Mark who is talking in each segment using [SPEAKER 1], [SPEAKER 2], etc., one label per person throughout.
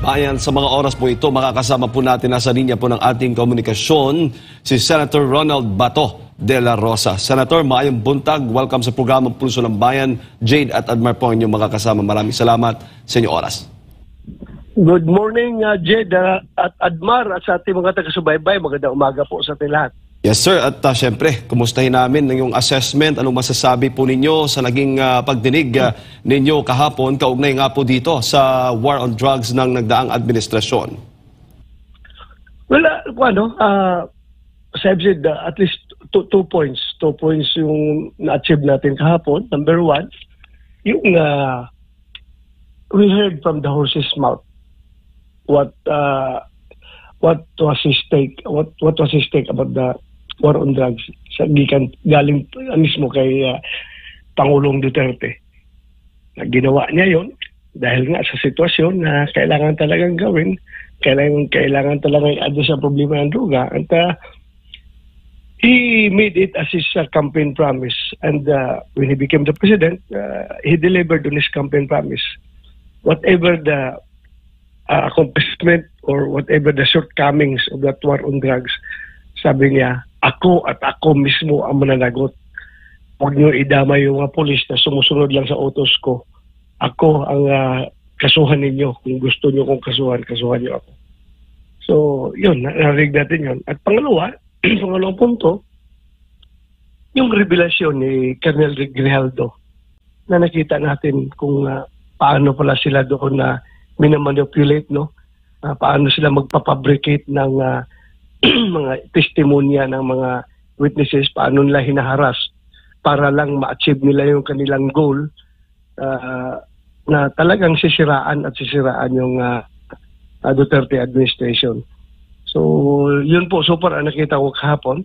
[SPEAKER 1] bayan. Sa mga oras po ito, makakasama po natin nasa linya po ng ating komunikasyon si Senator Ronald Bato de la Rosa. Senator, maayong buntag. Welcome sa programang Pulso ng Bayan. Jade at Admar po ang inyong makakasama. Maraming salamat sa inyong oras.
[SPEAKER 2] Good morning, Jade at Admar at sa ating mga taga-subaybay. Magandang umaga po sa ating lahat.
[SPEAKER 1] Yes sir, at syempre, kumustahin namin ng yung assessment, anong masasabi po ninyo sa naging pagdinig ninyo kahapon, kaugnay nga po dito sa war on drugs ng nagdaang administrasyon?
[SPEAKER 2] Well, I've said at least two points. 2 points yung na-achieve natin kahapon. Number one, yung we heard from the horse's mouth what was his take, what was his take about the war on drugs galing mismo kay Pangulong Duterte. Ginawa niya yon dahil nga sa sitwasyon na kailangan talagang gawin, kailangan talagang i-address ang problema ng droga. And he made it as his campaign promise. And when he became the president, he delivered on his campaign promise. Whatever the accomplishment or whatever the shortcomings of that war on drugs, sabi niya, ako mismo ang mananagot. Huwag niyo idamay yung mga polis na sumusunod lang sa utos ko. Ako ang kasuhan ninyo. Kung gusto niyo kong kasuhan niyo ako. So, yun, narinig natin yun. At pangalawang punto, yung revelasyon ni Colonel Grijaldo na nakita natin kung paano pala sila doon na minamanipulate, no? Paano sila magpapabricate ng mga testimonya ng mga witnesses, paano nila hinaharas para lang ma-achieve nila yung kanilang goal na talagang sisiraan yung Duterte administration. So, yun po, super nakita ko kahapon.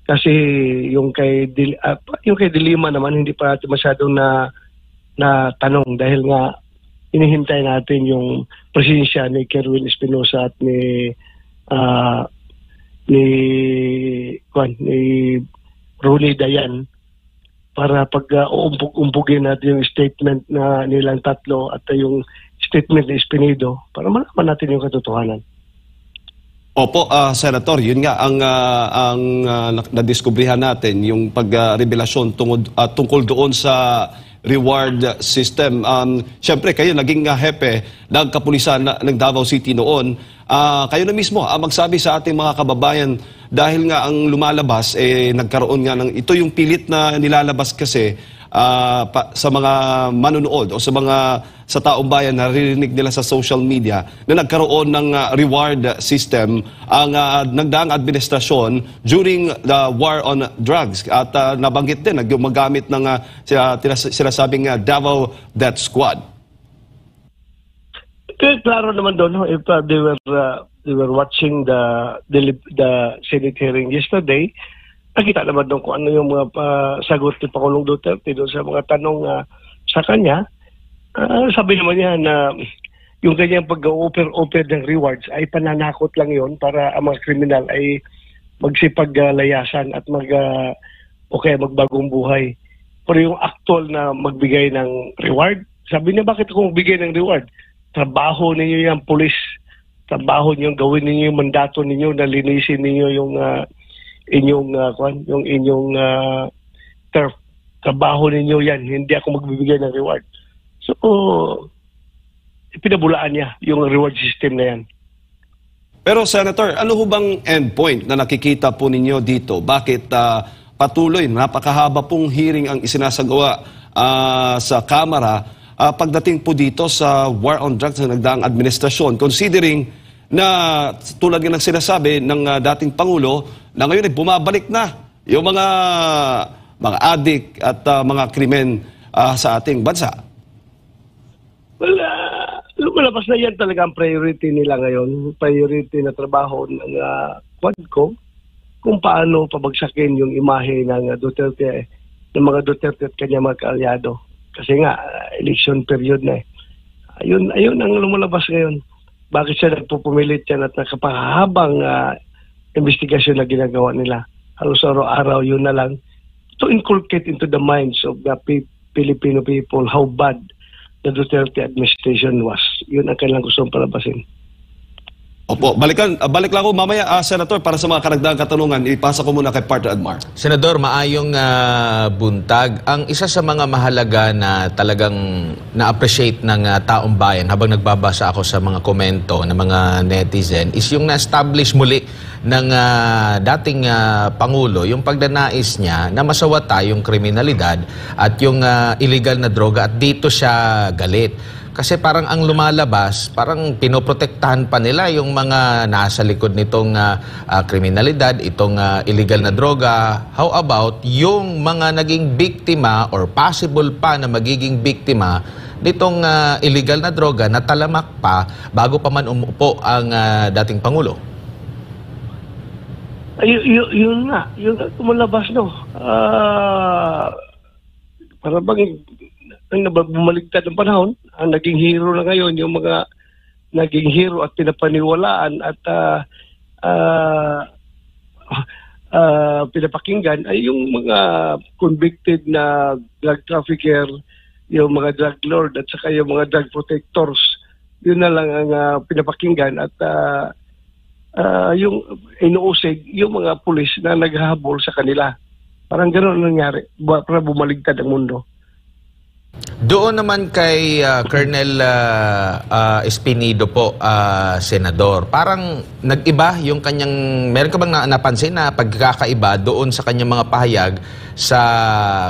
[SPEAKER 2] Kasi yung kay Dilima naman, hindi pa natin masyadong na tanong dahil nga inihintay natin yung presensya ni Kerwin Espinosa at ni Ronnie Dayan para pag umpugin natin yung statement na nilang tatlo at yung statement ni Espinedo para malaman natin yung katotohanan.
[SPEAKER 1] Opo, Senator, yun nga ang nadiskubrihan natin, yung pagrevelasyon tungkol doon sa reward system. Siyempre, kayo naging hepe ng kapulisan ng Davao City noon. Kayo na mismo magsabi sa ating mga kababayan dahil nga ang lumalabas, nagkaroon nga ng, ito yung pilit na nilalabas kasi sa mga manunood o sa taong bayan na naririnig nila sa social media na nagkaroon ng reward system ang nagdaang administrasyon during the war on drugs. At nabanggit din, gumagamit ng sinasabing Davao Death Squad.
[SPEAKER 2] Klaro naman doon, no? If they were watching the Senate hearing yesterday, nakita naman doon kung ano yung mga sagot ni Pangulong Duterte doon sa mga tanong sa kanya. Sabi naman niya na yung kanyang pag-offer ng rewards ay pananakot lang yon para ang mga kriminal ay magsipaglayasan at magbagong buhay. Pero yung actual na magbigay ng reward, sabi niya, bakit ako magbigay ng reward? Trabaho ninyo yung pulis. Trabaho niyo, gawin ninyo yung mandato ninyo na linisin ninyo yung inyong turf. Trabaho ninyo yan. Hindi ako magbibigay ng reward. So, pinabulaan niya yung reward system na yan.
[SPEAKER 1] Pero Senator, ano ho bang endpoint na nakikita po ninyo dito? Bakit patuloy, napakahaba pong hearing ang isinasagawa sa Kamara pagdating po dito sa war on drugs na nagdaang administrasyon, considering na tulad ng sinasabi ng dating Pangulo na ngayon ay bumabalik na yung mga adik at mga krimen sa ating bansa?
[SPEAKER 2] Well, lumalabas na yan talaga ang priority nila ngayon. Priority na trabaho ng Quadcom kung paano pabagsakin yung imahe ng Duterte, ng mga Duterte at kanya mga kaalyado. Kasi nga, election period na eh. Ayun ang lumalabas ngayon. Bakit siya nagpupumilit yan at nakapahabang investigasyon na ginagawa nila. Halos araw-araw yun na lang to inculcate into the minds of the Filipino people how bad the Duterte administration was. Yun ang kailangang gustong palabasin.
[SPEAKER 1] Opo, balik lang ako mamaya, Senator, para sa mga karagdagang katanungan, ipasa ko muna kay Partner Admar.
[SPEAKER 3] Senador, maayong buntag. Ang isa sa mga mahalaga na talagang na-appreciate ng taong bayan habang nagbabasa ako sa mga komento ng mga netizen is yung na-establish muli ng dating Pangulo, yung pagdanais niya na masawata yung kriminalidad at yung illegal na droga at dito siya galit. Kasi parang ang lumalabas, parang pinoprotektahan pa nila yung mga nasa likod nitong kriminalidad, itong illegal na droga. How about yung mga naging biktima or possible pa na magiging biktima nitong illegal na droga na talamak pa bago pa man umupo ang dating Pangulo?
[SPEAKER 2] Yun nga tumalabas, no. Para bang ang bumaligtad ng panahon, ang naging hero na ngayon, yung mga naging hero at pinapaniwalaan at pinapakinggan ay yung mga convicted na drug trafficker, yung mga drug lord at saka yung mga drug protectors. Yun na lang ang pinapakinggan at yung inuusig yung mga pulis na naghahabol sa kanila. Parang gano'n nangyari para bumaligtad ang mundo.
[SPEAKER 3] Doon naman kay Colonel Espinido po, Senador, parang nag-iba yung kanyang, meron ka bang napansin na pagkakaiba doon sa kanyang mga pahayag sa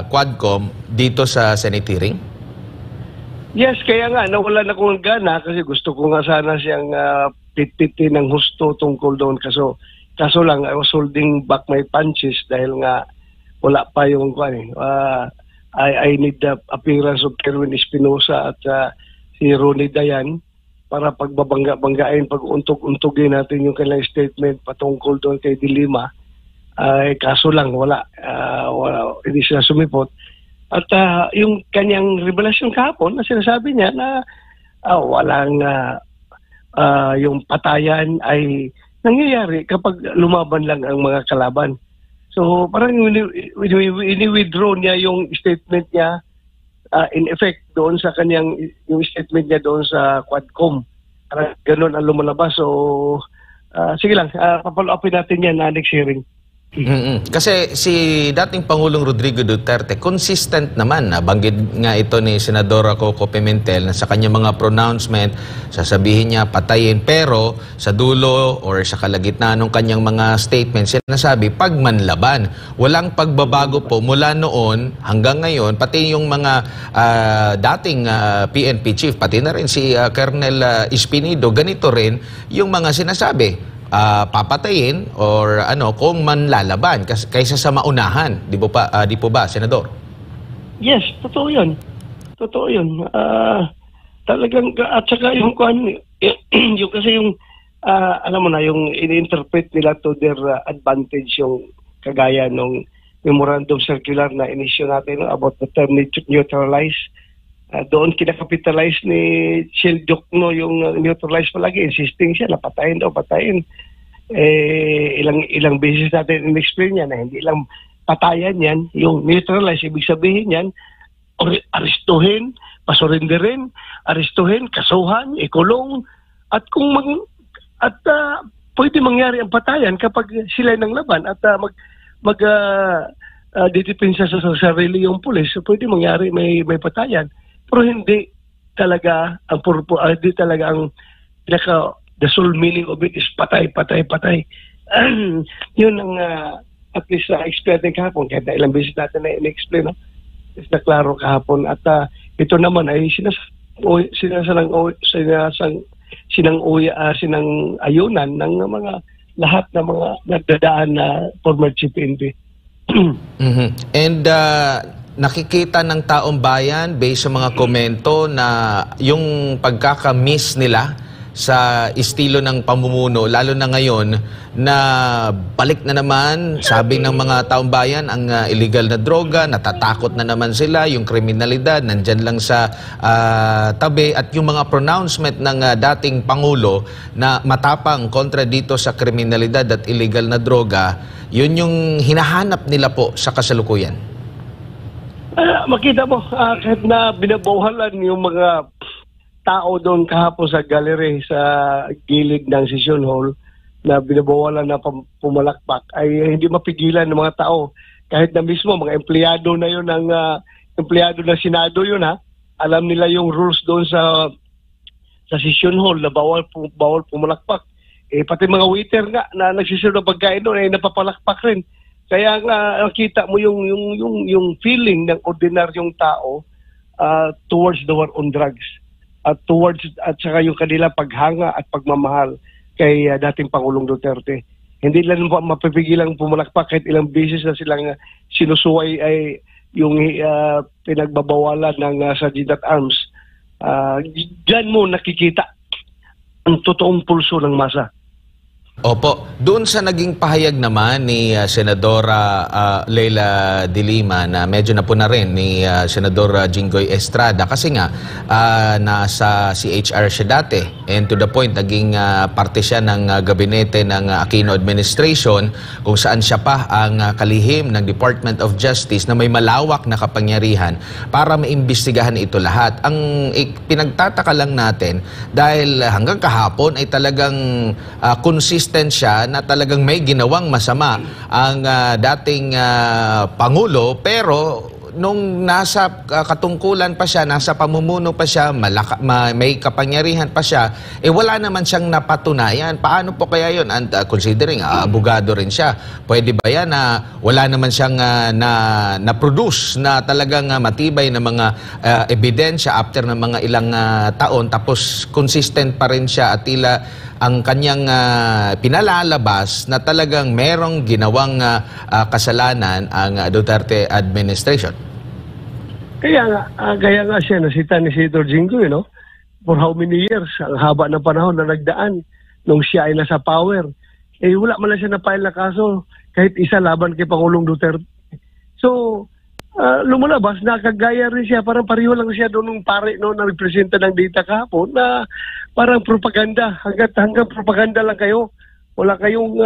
[SPEAKER 3] Quadcom dito sa Senate hearing?
[SPEAKER 2] Yes, kaya nga nawala na akong gana kasi gusto ko nga sana siyang pitpitin ng husto tungkol doon. Kaso lang, I was holding back my punches dahil nga wala pa yung I need the appearance of Kerwin Espinosa at si Ronnie Dayan para pagbabangga-banggain, pag-untog-untugin natin yung kanilang statement patungkol doon kay Dilima. Kaso lang, wala, hindi sila sumipot. At yung kanyang revelasyon kahapon na sinasabi niya na walang yung patayan ay nangyayari kapag lumaban lang ang mga kalaban. So parang ini-withdraw niya yung statement niya in effect doon sa kanyang, yung statement niya doon sa Quadcom. Parang ganun ang lumalabas. So sige lang, papalo upin natin yan na next hearing.
[SPEAKER 3] Kasi si dating Pangulong Rodrigo Duterte, consistent naman, banggit nga ito ni Senadora Coco Pimentel na sa kanyang mga pronouncement, sasabihin niya patayin, pero sa dulo or sa kalagitnaan ng kanyang mga statements, sinasabi pagmanlaban. Walang pagbabago po mula noon hanggang ngayon, pati yung mga dating PNP chief, pati na rin si Colonel Espinido, ganito rin yung mga sinasabi. Papatayin or kung manlalaban kaysa sa maunahan, di po ba, Senador?
[SPEAKER 2] Yes, totoo 'yun. Totoo 'yun. Talagang at saka yung yung kasi yung alam mo na yung in-interpret nila to their advantage, yung kagaya nung memorandum circular na inisyu natin about the term neutralize. Doon kinakapitalize ni Shell Jokno yung neutralize palagi, insisting siya na patayin. Ilang beses natin in-explain niya na hindi lang patayan yan, yung neutralize, ibig sabihin yan, aristuhin, pasurinderin, aristuhin, kasuhan, ikulong, at pwede mangyari ang patayan kapag sila ng laban at didepensa sa sarili yung pulis, so pwede mangyari may patayan. Pero hindi talaga hindi talaga ang the sole meaning of it is patay. Yun ang at least explain natin kahapon, kahit na ilang beses natin na in-explain, is na klaro kahapon. At ito naman ay sinang ayunan ng mga lahat ng mga nagdadaan na former chief PNP.
[SPEAKER 3] And nakikita ng taong bayan based sa mga komento na yung pagkakamiss nila sa estilo ng pamumuno, lalo na ngayon na balik na naman, sabi ng mga taong bayan, ang illegal na droga, natatakot na naman sila, yung kriminalidad nandyan lang sa tabi, at yung mga pronouncement ng dating Pangulo na matapang kontra dito sa kriminalidad at illegal na droga, yun yung hinahanap nila po sa kasalukuyan.
[SPEAKER 2] Makita mo, kahit na binabawalan yung mga tao doon kahapon sa gallery sa gilid ng session hall na binabawalan na pumalakpak ay hindi mapigilan ng mga tao. Kahit na mismo mga empleyado na yun ng empleyado ng Senado yun ha. Alam nila yung rules doon sa session hall na bawal pumalakpak. Pati mga waiter nga na nagsiserve ng pagkain doon ay napapalakpak rin. Kaya nga nakita mo yung feeling ng ordinaryong tao towards the war on drugs at saka yung kanila paghanga at pagmamahal kay dating Pangulong Duterte. Hindi lang mapipigilang pumalakpak kahit ilang beses na silang sinusuway ay yung pinagbabawalan ng Sergeant at Arms. Diyan mo nakikita ang totoong pulso ng masa.
[SPEAKER 3] Opo, doon sa naging pahayag naman ni Senadora Leila de Lima na medyo napuna rin ni Senador Jinggoy Estrada kasi nga nasa CHR siya dati and to the point naging parte siya ng gabinete ng Aquino administration kung saan siya pa ang kalihim ng Department of Justice na may malawak na kapangyarihan para maimbestigahan ito lahat. Ang pinagtataka lang natin dahil hanggang kahapon ay talagang consistent siya na talagang may ginawang masama ang dating Pangulo pero nung nasa katungkulan pa siya, nasa pamumuno pa siya, may kapangyarihan pa siya, wala naman siyang napatunayan. Paano po kaya yun? And considering abogado rin siya, pwede ba yan na wala naman siyang na-produce na talagang matibay na mga ebidensya after ng mga ilang taon tapos consistent pa rin siya at tila ang kanyang pinalalabas na talagang merong ginawang kasalanan ang Duterte administration?
[SPEAKER 2] Kaya nga siya nasita ni Senator Jinggoy, no? For how many years? Ang haba ng panahon na nagdaan nung siya ay nasa power. Wala man lang siya na-file na kaso kahit isa laban kay Pangulong Duterte. So, lumalabas, nakagaya rin siya, parang pareho lang siya doon ng pare no, na representa ng data kahapon na parang propaganda, hanggang propaganda lang kayo. Wala kayong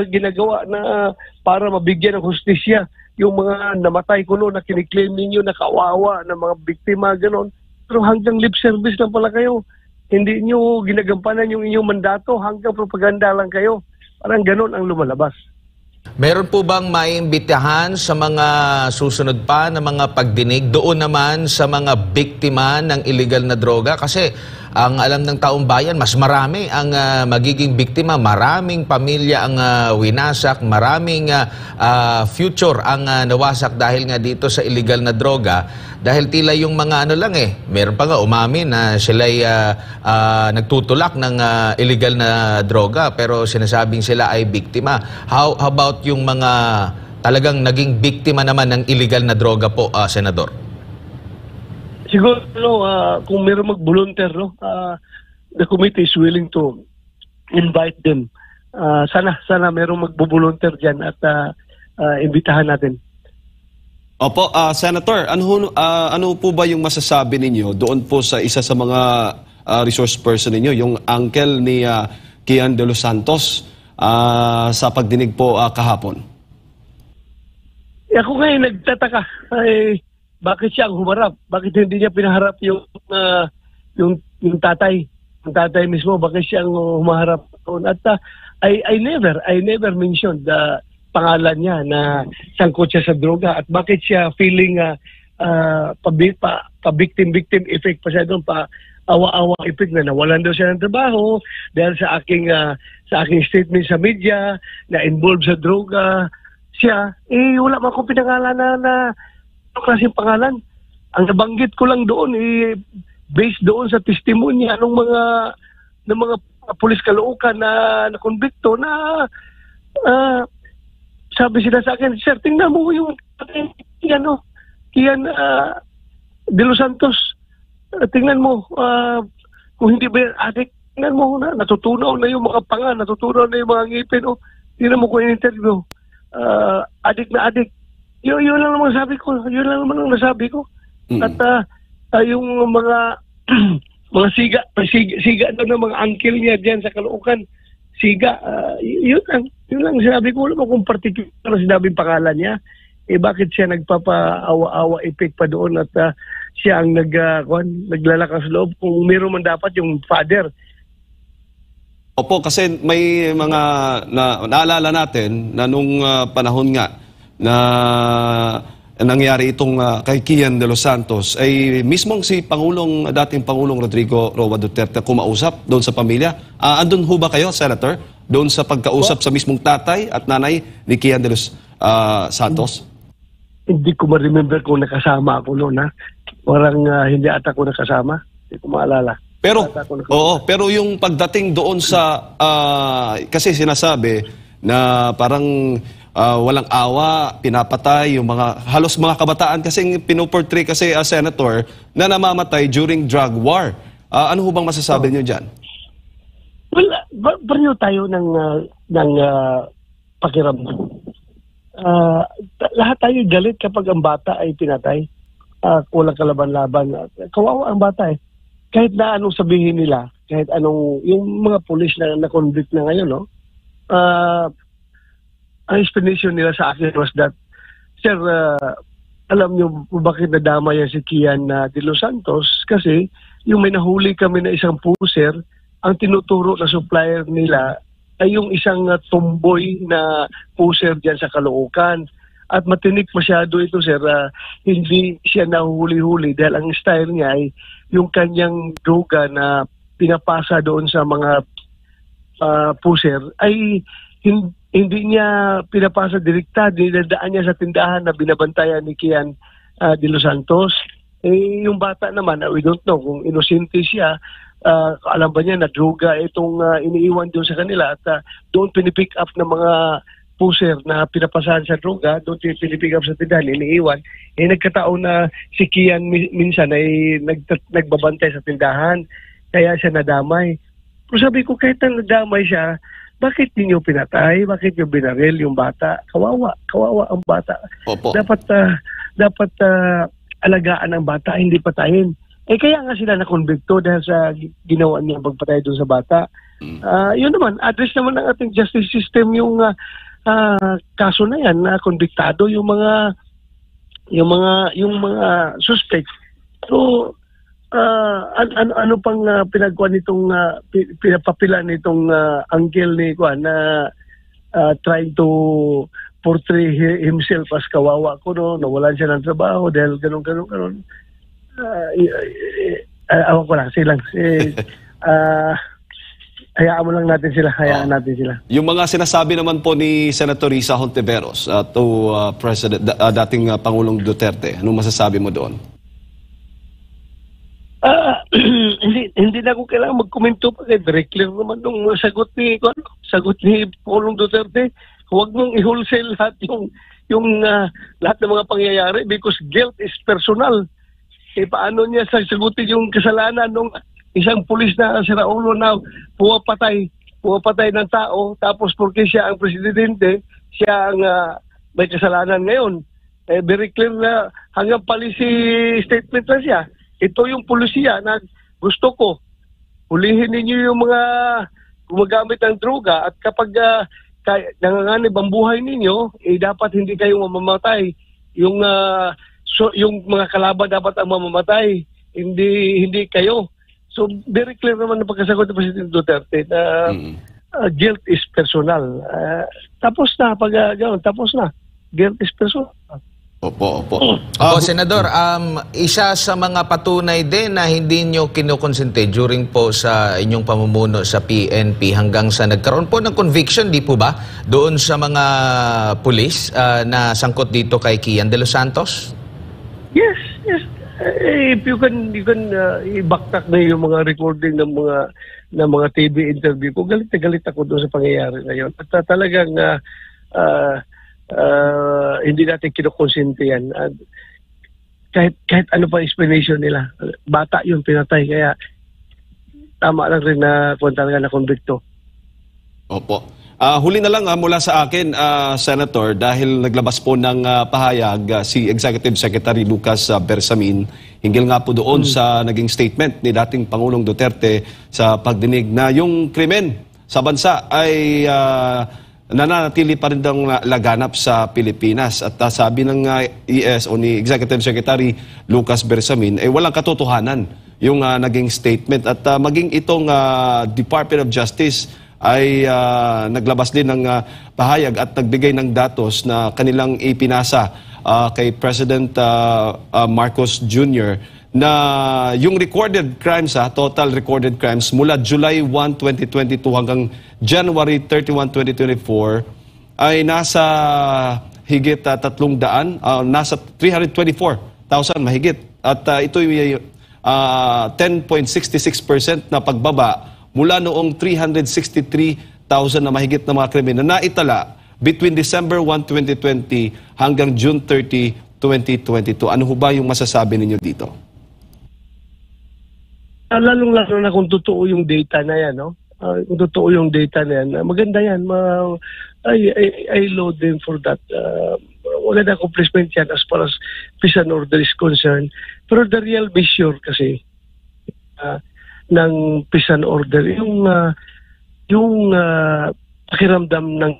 [SPEAKER 2] ginagawa na para mabigyan ng hustisya yung mga namatay kuno na kiniklaim ninyo na kawawa na mga biktima, gano'n. Pero hanggang lip service lang pala kayo. Hindi nyo ginagampanan yung inyong mandato, hanggang propaganda lang kayo. Parang gano'n ang lumalabas.
[SPEAKER 3] Meron po bang maimbitahan sa mga susunod pa na mga pagdinig doon naman sa mga biktima ng illegal na droga? Kasi ang alam ng taong bayan, mas marami ang magiging biktima. Maraming pamilya ang winasak, maraming future ang nawasak dahil nga dito sa illegal na droga. Dahil tila yung mga ano lang meron pa nga umamin na sila'y nagtutulak ng illegal na droga pero sinasabing sila ay biktima. How about yung mga talagang naging biktima naman ng illegal na droga po, Senador?
[SPEAKER 2] Siguro, kung meron mag-volunteer, the committee is willing to invite them. Sana meron mag-volunteer dyan at imbitahan natin.
[SPEAKER 1] Opo, Senator, ano po ba yung masasabi ninyo doon po sa isa sa mga resource person ninyo, yung uncle ni Kian de los Santos sa pagdinig po kahapon?
[SPEAKER 2] Ako ngayon nagtataka. Bakit siya ang humarap? Bakit hindi niya pinaharap yung tatay? Yung tatay mismo, bakit siya ang humaharap? At I never mentioned the pangalan niya na sangkot siya sa droga at bakit siya feeling pa-victim effect pa siya doon, pa-awa-awa effect na nawalan daw siya ng trabaho dahil sa aking statement sa media na involved sa droga siya. Wala man akong pinangalanan na klaseng pangalan. Ang nabanggit ko lang doon based doon sa testimonya ng mga pulis Caloocan na konbikto na sabi sila sa akin, sir, tingnan mo yung Kian de los Santos. Tingnan mo kung hindi ba yan adik, tingnan mo na natutunaw na yung mga panga, natutunaw na yung mga ngipin. Tingnan mo kung in-interview. Adik na adik. Yun lang naman sabi ko. Yun lang naman ang nasabi ko. At yung mga mga siga daw ng mga uncle niya diyan sa Caloocan. Siga, yun lang sinabi ko. Wala mo kung particular na sinabing pangalan niya. bakit siya nagpapaawa-awa effect pa doon at siya ang naglalakas loob kung meron man dapat yung father.
[SPEAKER 1] Opo, kasi may mga naalala natin na nung panahon nga na nangyari itong kay Kian de los Santos ay mismong si dating Pangulong Rodrigo Roa Duterte kumausap doon sa pamilya. Andun ho ba kayo, Senator? Doon sa pagkausap sa mismong tatay at nanay ni Kian de los Santos?
[SPEAKER 2] Hindi ko ma-remember kung nakasama ako noon, ha? Parang hindi ata ko nakasama. Hindi ko maalala.
[SPEAKER 1] Pero yung pagdating doon sa kasi sinasabi na parang walang awa, pinapatay yung halos mga kabataan kasi pinoportray kasi Senator na namamatay during drug war. Ano ho bang masasabi niyo diyan?
[SPEAKER 2] Well, pareho tayo ng pakiramdam. Lahat tayo galit kapag ang bata ay pinatay. Kulang kalaban-laban. Kawawa ang bata eh. Kahit na anong sabihin nila, kahit anong, yung mga pulis na na-convict na ngayon, no? Ang explanation nila sa akin was that, Sir, alam niyo bakit nadama yan si Kian de los Santos? Kasi yung may nahuli kami na isang puser, ang tinuturo na supplier nila ay yung isang tomboy na puser dyan sa Caloocan. At matinik masyado ito, Sir. Hindi siya nahuli-huli dahil ang style niya ay yung kanyang droga na pinapasa doon sa mga puser ay hindi niya pinapasa direkta, dinadaan niya sa tindahan na binabantayan ni Kian de los Santos. Yung bata naman, we don't know kung inosente siya, alam ba niya na droga itong iniiwan doon sa kanila at doon pinipick up ng mga puser na pinapasahan sa droga, doon pinipick up sa tindahan, iniiwan. Nagkataon na si Kian minsan ay nagbabantay sa tindahan, kaya siya nadamay. Pero sabi ko, kahit na nadamay siya, bakit niyo pinatay? Bakit niyo binaril yung bata? Kawawa ang bata.
[SPEAKER 1] Opo.
[SPEAKER 2] Dapat alagaan ang bata, hindi patayin. Kaya nga sila nakonbikto dahil sa ginawa niyang pagpatay doon sa bata. Yun naman, address naman ng ating justice system yung kaso na yan, na konbiktado yung mga suspect. So, ano pang pinagkuhan nitong pinapapila nitong uncle ni Kuan na trying to portray himself as kawawa ko, no, nawalan siya ng trabaho dahil ganun. Awan ko lang, silang hayaan mo lang natin sila, natin sila.
[SPEAKER 1] Yung mga sinasabi naman po ni Senator Risa Hontiveros to dating Pangulong Duterte, anong masasabi mo doon?
[SPEAKER 2] Hindi na ako kailangan magkomento pa kay very clear naman nung sagot ni Pangulong Duterte. Huwag mong i-wholesale lahat lahat ng mga pangyayari because guilt is personal. Paano niya sasagutin yung kasalanan ng isang pulis na si Raulo na puwapatay ng tao, tapos porque siya ang presidente, siya ang may kasalanan ngayon. Very clear na hanggang policy statement na siya. Ito yung pulisiya na gusto ko. Hulihin ninyo yung mga gumagamit ng droga at kapag nanganganib ang buhay ninyo, dapat hindi kayo mamamatay. Yung mga kalaban dapat ang mamamatay, hindi kayo. So very clear naman na pagkasagot ng Presidente Duterte na guilt is personal. Tapos na, tapos na. Guilt is personal.
[SPEAKER 1] Opo.
[SPEAKER 3] Senador, isa sa mga patunay din na hindi nyo kinukonsente during po sa inyong pamumuno sa PNP hanggang sa nagkaroon po ng conviction, di po ba? Doon sa mga pulis na sangkot dito kay Kian de los Santos?
[SPEAKER 2] Yes. If you can i-backtrack na yung mga recording ng mga TV interview ko, galit na galit ako doon sa pangyayari na yun. At talagang hindi natin kinukonsente yan. Kahit ano pa explanation nila. Bata yung pinatay, kaya tama lang rin na kung talaga na-convicto.
[SPEAKER 1] Opo. Huli na lang mula sa akin, Senator, dahil naglabas po ng pahayag si Executive Secretary Lucas Bersamin hinggil nga po doon sa naging statement ni dating Pangulong Duterte sa pagdinig na yung krimen sa bansa ay nananatili pa rin daw laganap sa Pilipinas. At sabi ng ES o ni Executive Secretary Lucas Bersamin, walang katotohanan yung naging statement. At maging itong Department of Justice ay naglabas din ng pahayag at nagbigay ng datos na kanilang ipinasa kay President Marcos Jr. na yung recorded crimes, total recorded crimes mula July 1, 2022 hanggang January 31, 2024 ay nasa higit 300, nasa 324,000 mahigit. At ito ay 10.66% na pagbaba mula noong 363,000 na mahigit na mga krimen na naitala between December 1, 2020 hanggang June 30, 2022. Ano ho ba yung masasabi ninyo dito?
[SPEAKER 2] Lalong-lalo na kung totoo yung data na yan, no? Kung totoo yung data na yan, maganda yan. I laud them for that. Wala na accomplishment yan as far as peace and order is concerned. Pero the real measure kasi ng peace and order, yung pakiramdam ng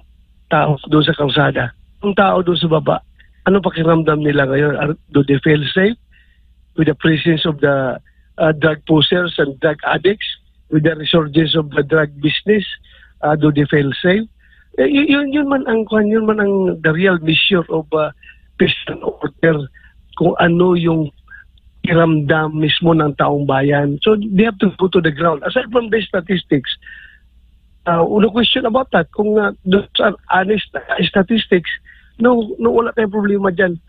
[SPEAKER 2] tao doon sa kalsada. Yung tao doon sa baba, ano pakiramdam nila ngayon? Do they feel safe with the presence of the drug pushers and drug addicts, with the resurgence of the drug business? Do they feel safe? Yun man ang the real measure of peace and order, kung ano yung iramdam mismo ng taong bayan. So they have to go to the ground. Aside from the statistics, no question about that. Kung those are honest statistics, no wala tayong problema dyan.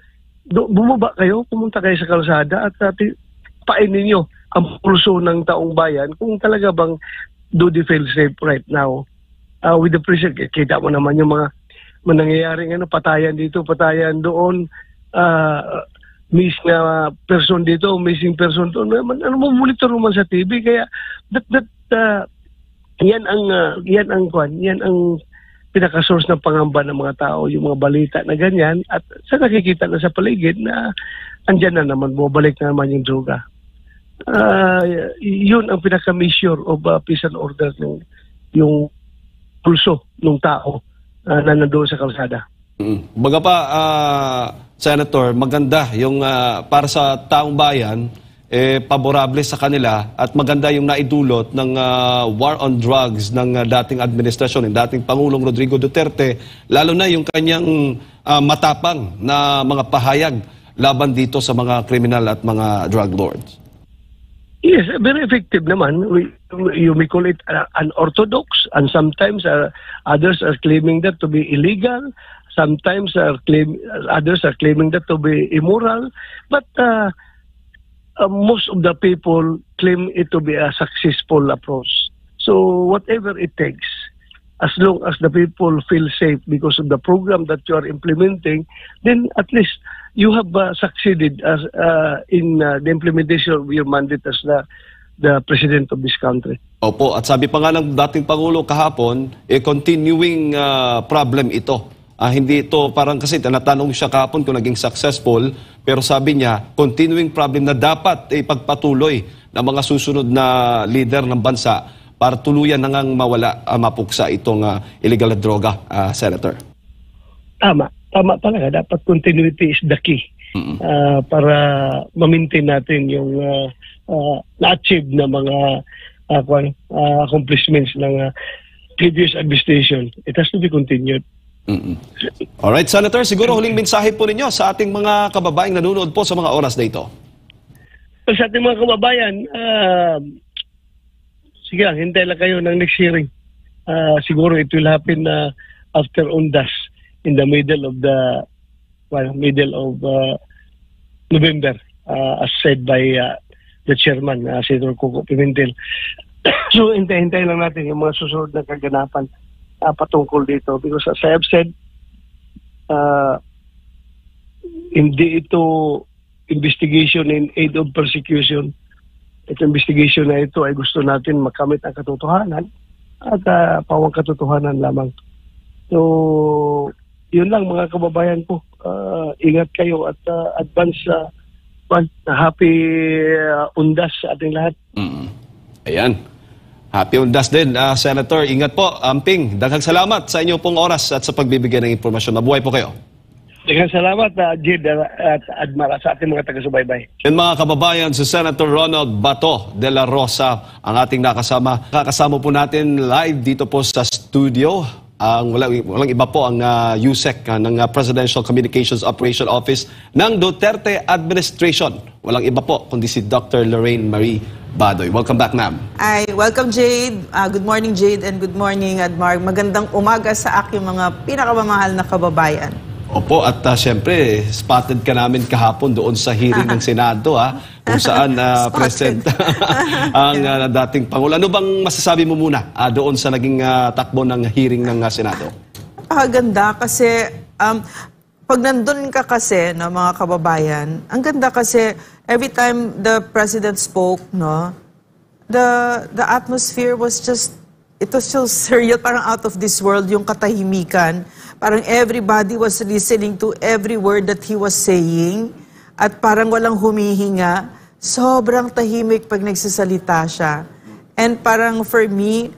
[SPEAKER 2] Bumaba kayo, pumunta kayo sa kalsada at painin nyo ang pulso ng taong bayan kung talaga bang do they feel safe right now with the pressure. Kita mo naman yung mga nangyayaring patayan dito, patayan doon, miss na person dito, missing person doon. Monitor naman sa TV, kaya yan ang pinaka-source ng pangamba ng mga tao, yung mga balita na ganyan, at sa nakikita na sa paligid na andyan na naman, bumabalik na naman yung droga. Yun ang pinaka-measure of peace and order, yung pulso ng tao na nandoon sa kalsada.
[SPEAKER 1] Baga pa, Senator, maganda yung para sa taong bayan, paborable sa kanila at maganda yung naidulot ng war on drugs ng dating administrasyon, ng dating Pangulong Rodrigo Duterte, lalo na yung kanyang matapang na mga pahayag laban dito sa mga kriminal at mga drug lords.
[SPEAKER 2] Yes, very effective naman. You may call it unorthodox, and sometimes others are claiming that to be illegal. Sometimes others are claiming that to be immoral. But most of the people claim it to be a successful approach. So whatever it takes, as long as the people feel safe because of the program that you are implementing, then at least you have succeeded as in the implementation of your mandate as the president of this country.
[SPEAKER 1] Opo, at sabi pa nga ng dating Pangulo kahapon, continuing problem ito. Hindi ito parang kasi tinatanong siya kahapon kung naging successful, pero sabi niya, continuing problem na dapat ipagpatuloy ng mga susunod na leader ng bansa para tuluyan na ngang mawala, mapuksa itong illegal na droga, Senator.
[SPEAKER 2] Tama talaga. Dapat continuity is the key para ma-maintain natin yung na-achieve na mga accomplishments ng previous administration. It has to be continued.
[SPEAKER 1] Alright, Senator, siguro huling mensahe po ninyo sa ating mga kababayang nanonood po sa mga oras na ito.
[SPEAKER 2] Sa ating mga kababayan, sige lang, hintay lang kayo ng next hearing. Siguro it will happen after UNDAS in the middle of November, as said by the chairman, Senator Coco Pimentel. So, hintay lang natin yung mga susunod na kaganapan patungkol dito. Because as I have said, hindi ito investigation in aid of persecution. Ito investigation na ito ay gusto natin makamit ang katotohanan at pawang katotohanan lamang. So, yun lang mga kababayan ko. Ingat kayo at advance happy UNDAS sa ating lahat.
[SPEAKER 1] Ayan. Happy Undas din, Senator. Ingat po, Amping. Daghang salamat sa inyo pong oras at sa pagbibigay ng impormasyon. Mabuhay po kayo.
[SPEAKER 2] Daghang salamat, Jid at Admara, sa ating mga taga-subaybay.
[SPEAKER 1] Yan mga kababayan, si Senator Ronald Bato de la Rosa ang ating nakasama. Kakasama po natin live dito po sa studio. Walang iba po ang USEC ng Presidential Communications Operation Office ng Duterte Administration. Walang iba po kundi si Dr. Lorraine Marie Badoy. Welcome back, ma'am.
[SPEAKER 4] Welcome, Jade. Good morning, Jade, and good morning, Admar. Magandang umaga sa aking mga pinakamamahal na kababayan.
[SPEAKER 1] Opo, at siyempre, spotted ka namin kahapon doon sa hearing ng Senado, kung saan present ang dating Pangulo. Ano bang masasabi mo muna doon sa naging takbo ng hearing ng Senado?
[SPEAKER 4] Ganda kasi, pag nandun ka kasi, no, mga kababayan, ang ganda kasi, every time the President spoke, no, the atmosphere was just, it was so surreal, parang out of this world, yung katahimikan. Parang everybody was listening to every word that he was saying at parang walang humihinga. Sobrang tahimik pag nagsasalita siya. And parang for me,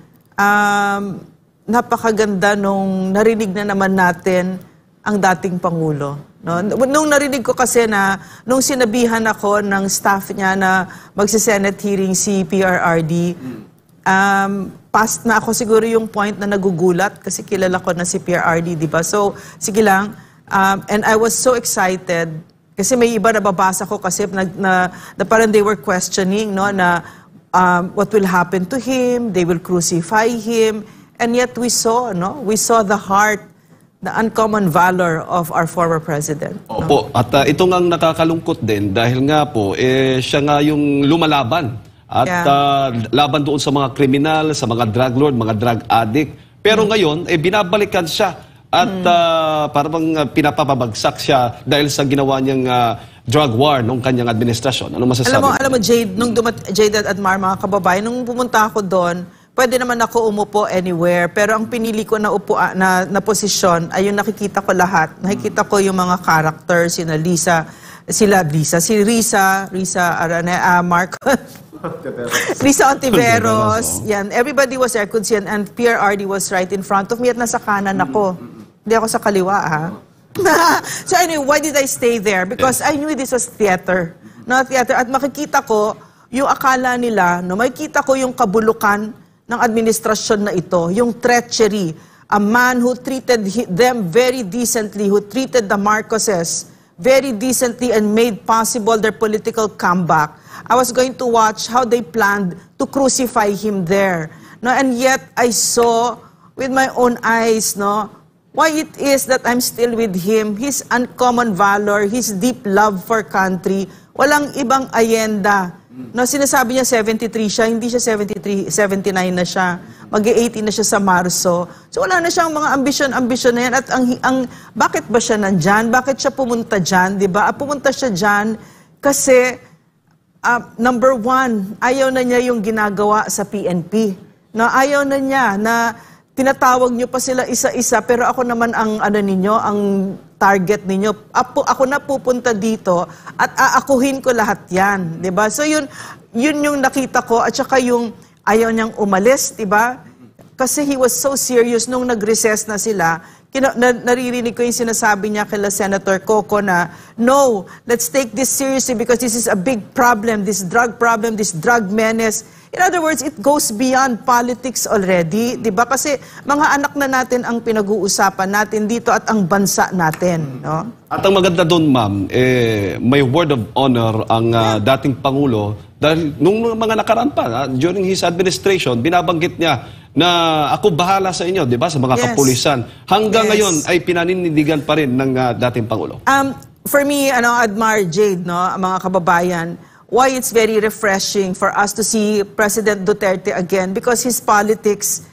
[SPEAKER 4] napakaganda nung narinig na naman natin ang dating Pangulo. No? Nung narinig ko kasi na, nung sinabihan ako ng staff niya na magsi-Senate hearing si PRRD, past na ako siguro yung point na nagugulat kasi kilala ko na si PRRD, di ba? So, sige lang. And I was so excited kasi may iba na babasa ko kasi na parang they were questioning, no, na what will happen to him, they will crucify him. And yet we saw, no, we saw the heart, the uncommon valor of our former president.
[SPEAKER 1] Opo, at ito nga nakakalungkot din dahil nga po, siya nga yung lumalaban. At laban doon sa mga kriminal, sa mga drug lord, mga drug addict. Pero ngayon, binabalikan siya at parang pinapapabagsak siya dahil sa ginawa niyang drug war nung kanyang administrasyon. Ano masasabi?
[SPEAKER 4] Alam mo Jade, Jade at Admar, mga kababayan, nung pumunta ako doon, pwede naman ako umupo anywhere. Pero ang pinili ko na na posisyon ay yung nakikita ko lahat. Nakikita ko yung mga characters, si Risa Marcos. Risa Ontiveros, yan. Everybody was there, and PRRD was right in front of me at nasa kanan ako. Hindi ako sa kaliwa, ha? So anyway, why did I stay there? Because I knew this was theater. No, theater. At makikita ko, yung akala nila, no, makikita ko yung kabulukan ng administrasyon na ito, yung treachery. A man who treated them very decently, who treated the Marcoses very decently and made possible their political comeback. I was going to watch how they planned to crucify him there. No, and yet I saw with my own eyes, no, why it is that I'm still with him, his uncommon valor, his deep love for country, walang ibang ayenda. No, sinasabi niya 73 siya, hindi siya 73, 79 na siya. Mag-80 na siya sa Marso. So wala na siyang mga ambisyon na yan. At bakit ba siya nandyan? Bakit siya pumunta dyan? Diba? Pumunta siya dyan kasi number one, ayaw na niya yung ginagawa sa PNP. No, ayaw na niya na tinatawag niyo pa sila isa-isa pero ako naman ang ang target ninyo. Ako na pupunta dito at aakuhin ko lahat 'yan, 'di ba? So yun yung nakita ko at saka yung ayaw niyang umalis, 'di ba? Kasi he was so serious nung nag-recess na sila. Naririnig ko yung sinasabi niya kay Senator Coco na, no, let's take this seriously because this is a big problem, this drug menace. In other words, it goes beyond politics already, di ba? Kasi mga anak na natin ang pinag-uusapan natin dito at ang bansa natin. No?
[SPEAKER 1] At ang maganda doon, ma'am, may word of honor ang dating Pangulo dahil nung mga nakaraan pa, during his administration, binabanggit niya na ako bahala sa inyo, di ba, sa mga kapulisan. Hanggang ngayon ay pinanindigan pa rin ng dating Pangulo.
[SPEAKER 4] For me, Admar, Jade, no, mga kababayan, why it's very refreshing for us to see President Duterte again because his politics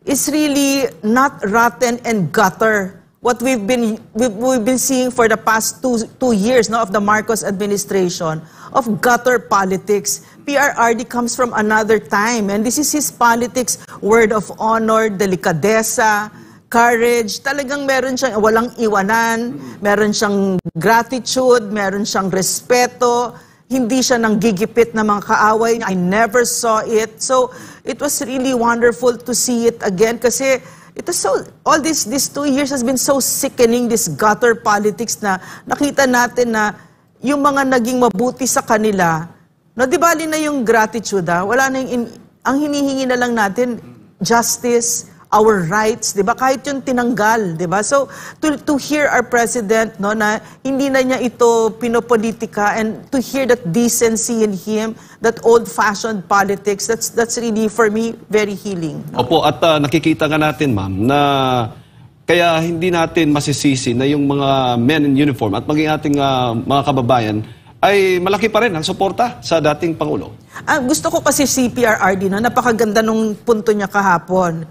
[SPEAKER 4] is really not rotten and gutter. What we've been seeing for the past two years, no, of the Marcos administration, of gutter politics. PRRD comes from another time, and this is his politics, word of honor, delikadesa, courage. Talagang meron siyang walang iwanan, meron siyang gratitude, meron siyang respeto. hindi siya nang gigipit na mga kaaway niya. I never saw it. So, it was really wonderful to see it again kasi it was so, all these 2 years has been so sickening, this gutter politics na nakita natin na yung mga naging mabuti sa kanila, no, di bali na yung gratitude, wala na ang hinihingi na lang natin, justice, our rights, 'di ba? Kahit yung tinanggal, 'di ba? So to hear our president, no, na hindi na niya ito pinopolitika, and to hear that decency in him, that old-fashioned politics, that's really for me very healing. No?
[SPEAKER 1] Opo, at nakikita nga natin, ma'am, na kaya hindi natin masisisi na yung mga men in uniform at maging ating mga kababayan ay malaki pa rin ang suporta sa dating Pangulo.
[SPEAKER 4] Gusto ko kasi si PRRD, no, napakaganda nung punto niya kahapon.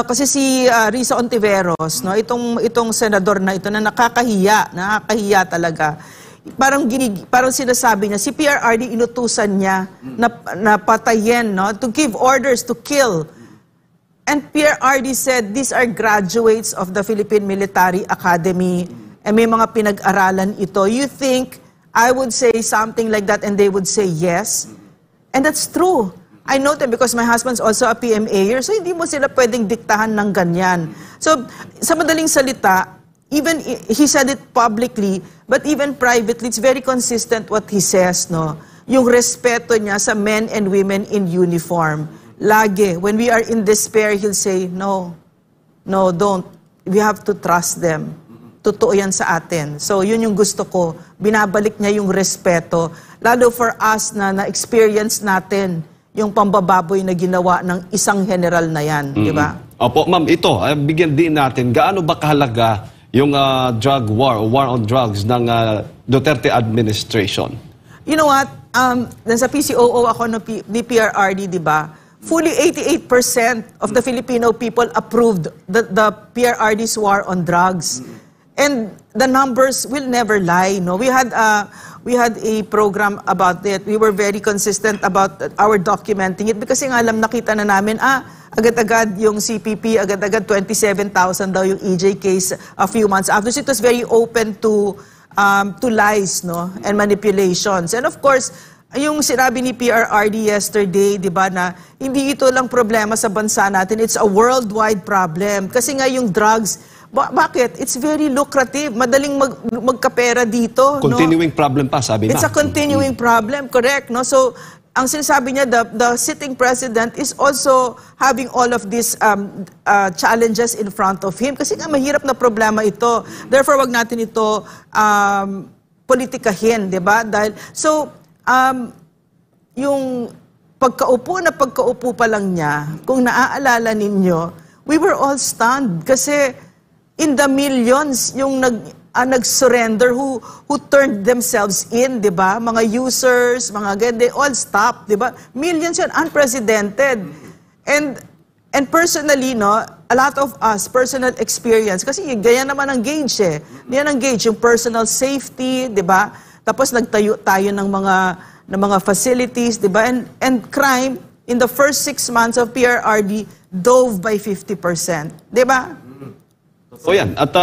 [SPEAKER 4] Kasi si Risa Ontiveros, no, itong senador na ito na nakakahiya talaga. Parang sinasabi niya, si PRRD inutusan niya na patayin, no, to give orders to kill. And PRRD said, these are graduates of the Philippine Military Academy, and may mga pinag-aralan ito. You think I would say something like that and they would say yes? And that's true. I know that because my husband's also a PMAer, so hindi mo sila pwedeng diktahan ng ganyan. So, sa madaling salita, even he said it publicly, but even privately, it's very consistent what he says, no? Yung respeto niya sa men and women in uniform. Lagi, when we are in despair, he'll say, no, don't. We have to trust them. Totoo yan sa atin. So, yun yung gusto ko. Binabalik niya yung respeto. Lalo for us na na-experience natin yung pambababoy na ginawa ng isang general na yan, di ba?
[SPEAKER 1] Opo, ma'am, ito, bigyan din natin, gaano ba kahalaga yung drug war o war on drugs ng Duterte administration?
[SPEAKER 4] You know what? Nasa PCOO ako ni PRRD, di ba? Fully 88% of the Filipino people approved the PRRD's war on drugs. And the numbers will never lie, no? We had a program about it. We were very consistent about our documenting it because nakita na namin, agad-agad yung CPP, agad-agad 27,000 daw yung EJ case a few months after. So it was very open to lies, no, and manipulations. And of course, yung sinabi ni PRRD yesterday, di ba, na hindi ito lang problema sa bansa natin, it's a worldwide problem. Kasi nga yung drugs, bakit? It's very lucrative. Madaling magkapera dito.
[SPEAKER 1] Continuing problem pa, sabi na.
[SPEAKER 4] It's a continuing problem, correct. No? So, ang sinasabi niya, the sitting president is also having all of these challenges in front of him. Kasi nga, mahirap na problema ito. Therefore, wag natin ito politikahin, di ba? Yung pagkaupo pa lang niya, kung naaalala ninyo, we were all stunned kasi in the millions yung nag-surrender who turned themselves in, di ba? Mga users, mga they all stopped, di ba? Millions yun, unprecedented. And personally, no, a lot of us, personal experience, kasi ganyan naman ang gauge eh. Ganyan ang gauge, yung personal safety, di ba? Tapos nagtayo tayo ng mga facilities, di ba? And crime, in the first 6 months of PRRD, dove by 50%. Di ba?
[SPEAKER 1] O yan, at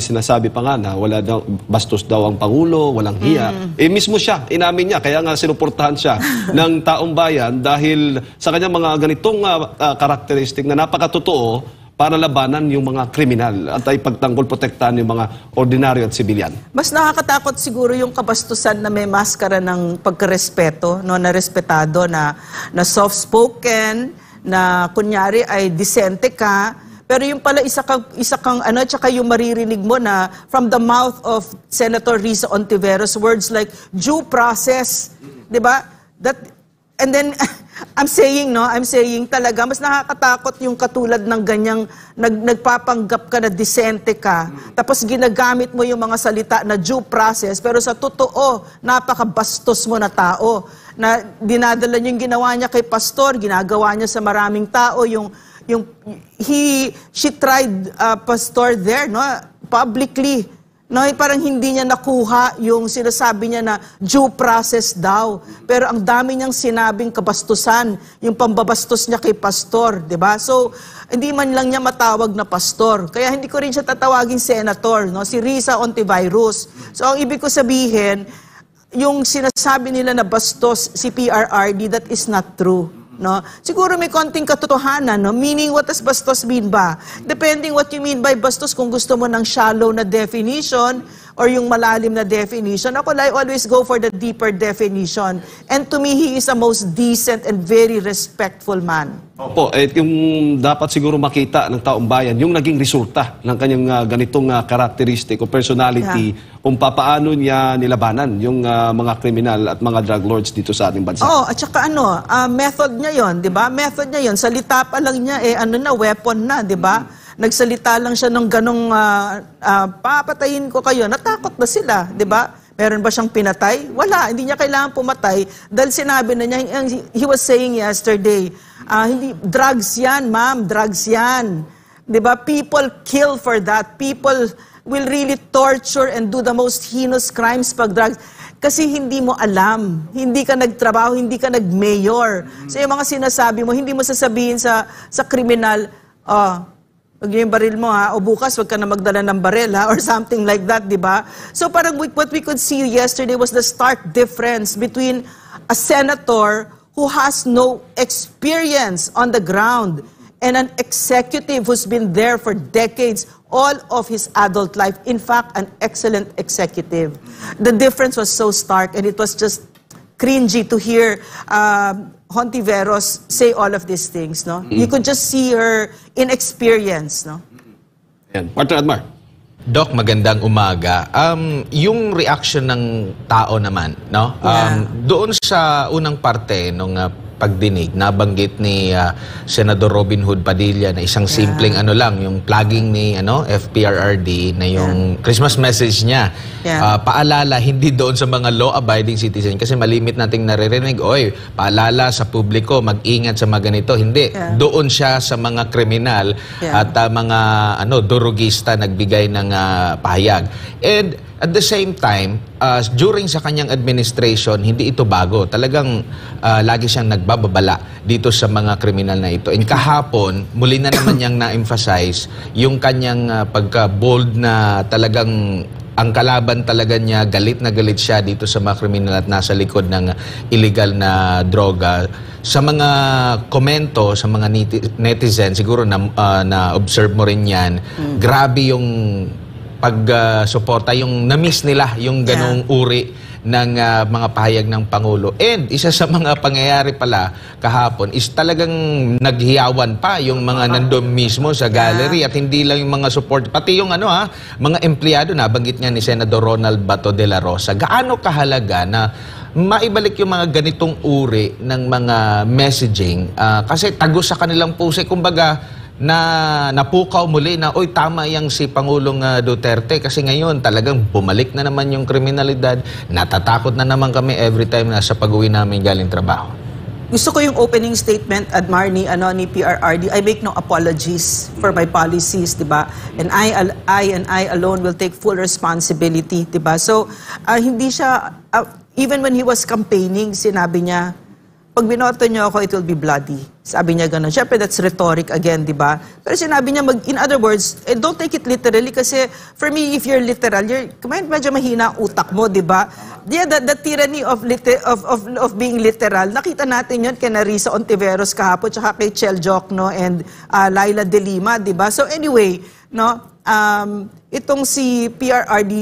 [SPEAKER 1] sinasabi pa nga na wala daw, bastos daw ang Pangulo, walang hiya. Mismo siya, inamin niya, kaya nga sinuportahan siya ng taong bayan dahil sa kanyang mga ganitong karakteristik na napakatotoo para labanan yung mga kriminal at ay pagtanggol, protektahan yung mga ordinaryo at sibilyan. Mas
[SPEAKER 4] nakakatakot siguro yung kabastusan na may maskara ng pagkarespeto, no, na respetado, na soft-spoken, na kunyari ay disente ka. Pero yung pala isa kang tsaka yung maririnig mo na from the mouth of Senator Risa Ontiveros, words like due process, 'di ba? And then I'm saying talaga mas nakakatakot yung katulad ng ganyang nagpapanggap ka na disente ka, tapos ginagamit mo yung mga salita na due process, pero sa totoo napakabastos mo na tao na dinadala niya yung ginawa niya kay pastor, ginagawa niya sa maraming tao, she tried pastor there, no, publicly, no, parang hindi niya nakuha yung sinasabi niya na due process daw, pero ang dami niyang sinabing kabastusan, yung pambabastos niya kay pastor, 'di ba? So hindi man lang niya matawag na pastor, kaya hindi ko rin siya tatawagin senator, no, si Risa Ontiveros. So ang ibig ko sabihin, yung sinasabi nila na bastos si PRRD, that is not true. No? Siguro may konting katotohanan, no? Meaning, what does bastos mean ba? Depending what you mean by bastos, kung gusto mo ng shallow na definition or yung malalim na definition, ako I always go for the deeper definition. And to me, he is a most decent and very respectful man.
[SPEAKER 1] Opo, yung dapat siguro makita ng taong bayan, yung naging resulta ng kanyang ganitong karakteristik o personality, kung papaano niya nilabanan yung mga kriminal at mga drug lords dito sa ating bansa.
[SPEAKER 4] At saka method niya yon, di ba? Method niya yon. Salita pa lang niya, weapon na, di ba? Nagsalita lang siya ng ganong papatayin ko kayo. Natakot na sila, di ba? Meron ba siyang pinatay? Wala, hindi niya kailangan pumatay dahil sinabi na niya, he was saying yesterday, hindi, drugs yan, ma'am, drugs yan. Di ba? People kill for that. People will really torture and do the most heinous crimes pag drugs. Kasi hindi mo alam, hindi ka nagtrabaho, hindi ka nag-mayor. So yung mga sinasabi mo, hindi mo sasabihin sa kriminal, wag yung baril mo o bukas wag ka na magdala ng baril or something like that, di ba? So parang what we could see yesterday was the stark difference between a senator who has no experience on the ground and an executive who's been there for decades, all of his adult life. In fact, an excellent executive. The difference was so stark and it was just cringy to hear Hontiveros say all of these things, no? You could just see her inexperience, no?
[SPEAKER 1] Yan. Partner Admar.
[SPEAKER 3] Doc, magandang umaga. Yung reaction ng tao naman, no? Doon sa unang parte nung pagdinig, nabanggit ni Senador Robin Hood Padilla na isang simpleng lang, yung plugging ni FPRRD na yung Christmas message niya. Paalala, hindi doon sa mga law-abiding citizen kasi malimit nating naririnig, paalala sa publiko, mag-ingat sa mga ganito. Hindi. Doon siya sa mga kriminal at mga durugista nagbigay ng pahayag. And at the same time, during sa kanyang administration, hindi ito bago. Talagang lagi siyang nagbababala dito sa mga kriminal na ito. And kahapon, muli na naman niyang na-emphasize yung kanyang pagka-bold na talagang ang kalaban talaga niya, galit na galit siya dito sa mga kriminal at nasa likod ng illegal na droga. Sa mga komento, sa mga netizen, siguro na-observe mo rin yan, grabe yung pag-suporta, yung na-miss nila yung ganong uri ng mga pahayag ng Pangulo. And isa sa mga pangyayari pala kahapon is talagang naghiyawan pa yung mga nandun mismo sa gallery at hindi lang yung mga support, pati yung mga empleyado, nabanggit niya ni Senador Ronald Bato de la Rosa. Gaano kahalaga na maibalik yung mga ganitong uri ng mga messaging kasi tagos sa kanilang puso, kumbaga na napukaw muli na tama yang si Pangulong Duterte kasi ngayon talagang bumalik na naman yung kriminalidad, natatakot na naman kami every time na sa pag-uwi namin galing trabaho.
[SPEAKER 4] Gusto ko yung opening statement, Admar, ni PRRD. I make no apologies for my policies, di ba? And I alone will take full responsibility, di ba? So, hindi siya, even when he was campaigning, sinabi niya, pag binoto niyo ako, it will be bloody. Sabi niya gano'n. Siyempre, that's rhetoric again, di ba? Pero sinabi niya, in other words, don't take it literally kasi for me, if you're literal, medyo mahina ang utak mo, di ba? The tyranny of being literal, nakita natin yun kay Narisa Ontiveros kahapon, tsaka kay Chel Jokno and Laila De Lima, di ba? So anyway, itong si PRRD,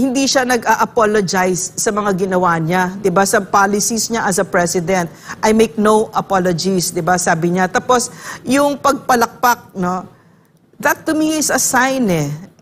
[SPEAKER 4] hindi siya nag-apologize sa mga ginawa niya, 'di ba? Sa policies niya as a president. I make no apologies, 'di ba? Sabi niya. Tapos yung pagpalakpak, that to me is a sign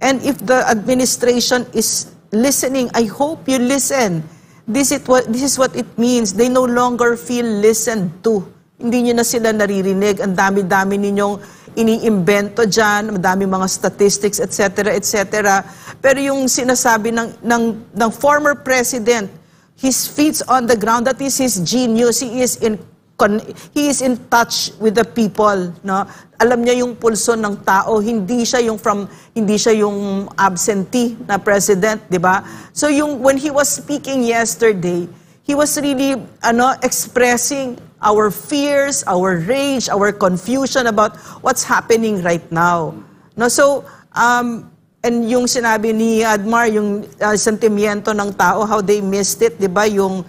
[SPEAKER 4] And if the administration is listening, I hope you listen. This is what it means. They no longer feel listened to. Hindi niyo na sila naririnig. Ang dami-dami ninyong iniimbento dyan, madami mga statistics, etc., etc. Pero yung sinasabi ng former president, his feet on the ground, that is his genius. He is in touch with the people, no? Alam niya yung pulso ng tao, hindi siya yung absentee na president, 'di ba? So when he was speaking yesterday, he was really expressing our fears, our rage, our confusion about what's happening right now. No, so And yung sinabi ni Admar, yung sentimiento ng tao, how they missed it, di ba? Yung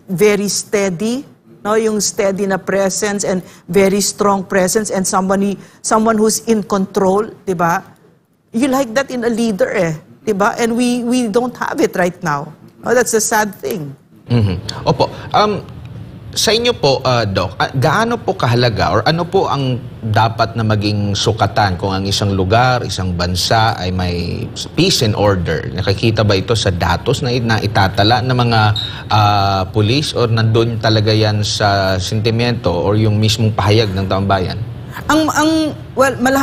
[SPEAKER 4] very steady, no? Yung steady na presence and very strong presence and someone who's in control, di ba? You like that in a leader, di ba? And we don't have it right now. Oh, that's a sad thing.
[SPEAKER 3] Opo. Sa inyo po, Doc, gaano po kahalaga or ano po ang dapat na maging sukatan kung ang isang lugar, isang bansa ay may peace and order? Nakikita ba ito sa datos na itatala ng mga pulis or nandun talaga yan sa sentimiento or yung mismong pahayag ng taong bayan?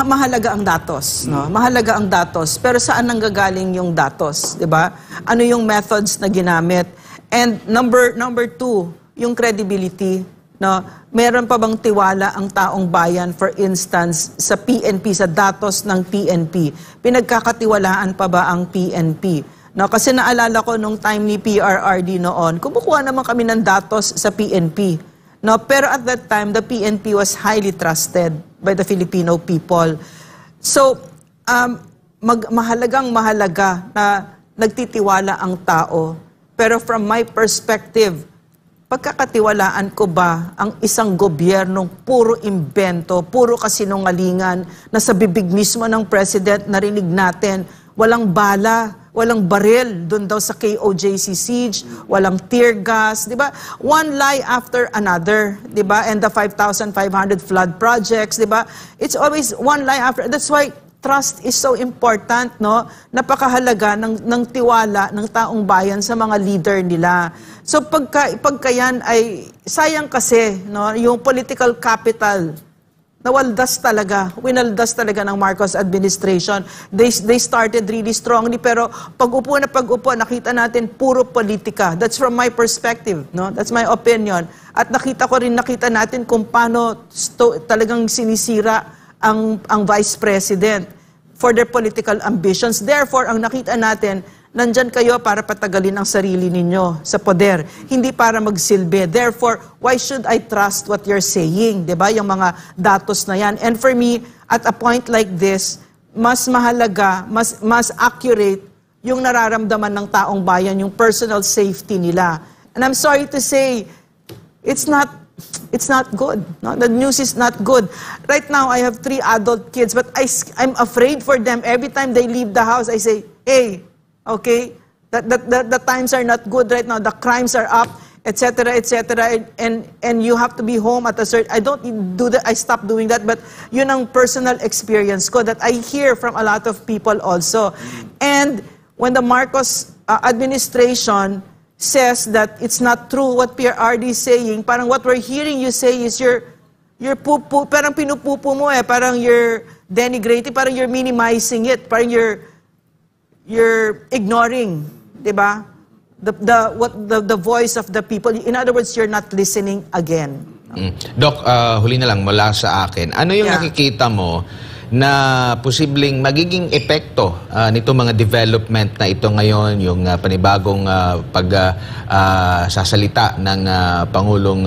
[SPEAKER 4] Mahalaga ang datos, no? Mahalaga ang datos. Pero saan nanggagaling yung datos, 'di ba? Ano yung methods na ginamit? And number two, yung credibility, no? Meron pa bang tiwala ang taong bayan, for instance, sa PNP, sa datos ng PNP? Pinagkakatiwalaan pa ba ang PNP? No, kasi naalala ko nung time ni PRRD noon, kumukuha naman kami ng datos sa PNP. No, pero at that time, the PNP was highly trusted by the Filipino people. So, mahalaga na nagtitiwala ang tao. Pero from my perspective, pagkakatiwalaan ko ba ang isang gobyernong puro imbento, puro kasinungalingan, na sa bibig mismo ng president narinig natin, walang bala, walang baril doon daw sa KOJC siege, walang tear gas, di ba? One lie after another, di ba? And the 5,500 flood projects, di ba? It's always one lie after. That's why trust is so important, no? Napakahalaga ng tiwala ng taong bayan sa mga leader nila. So pagka yan ay sayang kasi, no, yung political capital winaldas talaga ng Marcos administration. They started really strongly, pero pag-upo, nakita natin puro politika. That's from my perspective, no? That's my opinion. At nakita natin kung paano talagang sinisira ang Vice President for their political ambitions. Therefore, ang nakita natin, nandyan kayo para patagalin ang sarili ninyo sa poder, hindi para magsilbi. Therefore, why should I trust what you're saying? Diba? Yung mga datos na yan. And for me, at a point like this, mas mahalaga, mas accurate yung nararamdaman ng taong bayan, yung personal safety nila. And I'm sorry to say, it's not good. No? The news is not good. Right now, I have 3 adult kids, but I'm afraid for them. Every time they leave the house, I say, hey, okay, the times are not good right now. The crimes are up, etc., etc., and you have to be home at a certain. I don't do that. I stopped doing that. But yun ang personal experience ko that I hear from a lot of people also. And when the Marcos administration says that it's not true what PRRD is saying, parang what we're hearing you say is you're pupu, parang pinupupu mo parang you're denigrating, parang you're minimizing it, parang you're ignoring, di ba? The voice of the people. In other words, you're not listening again.
[SPEAKER 3] Doc, huli na lang mula sa akin. Ano yung nakikita mo na posibleng magiging epekto nito mga development na ito ngayon, yung panibagong pagsasalita ng Pangulong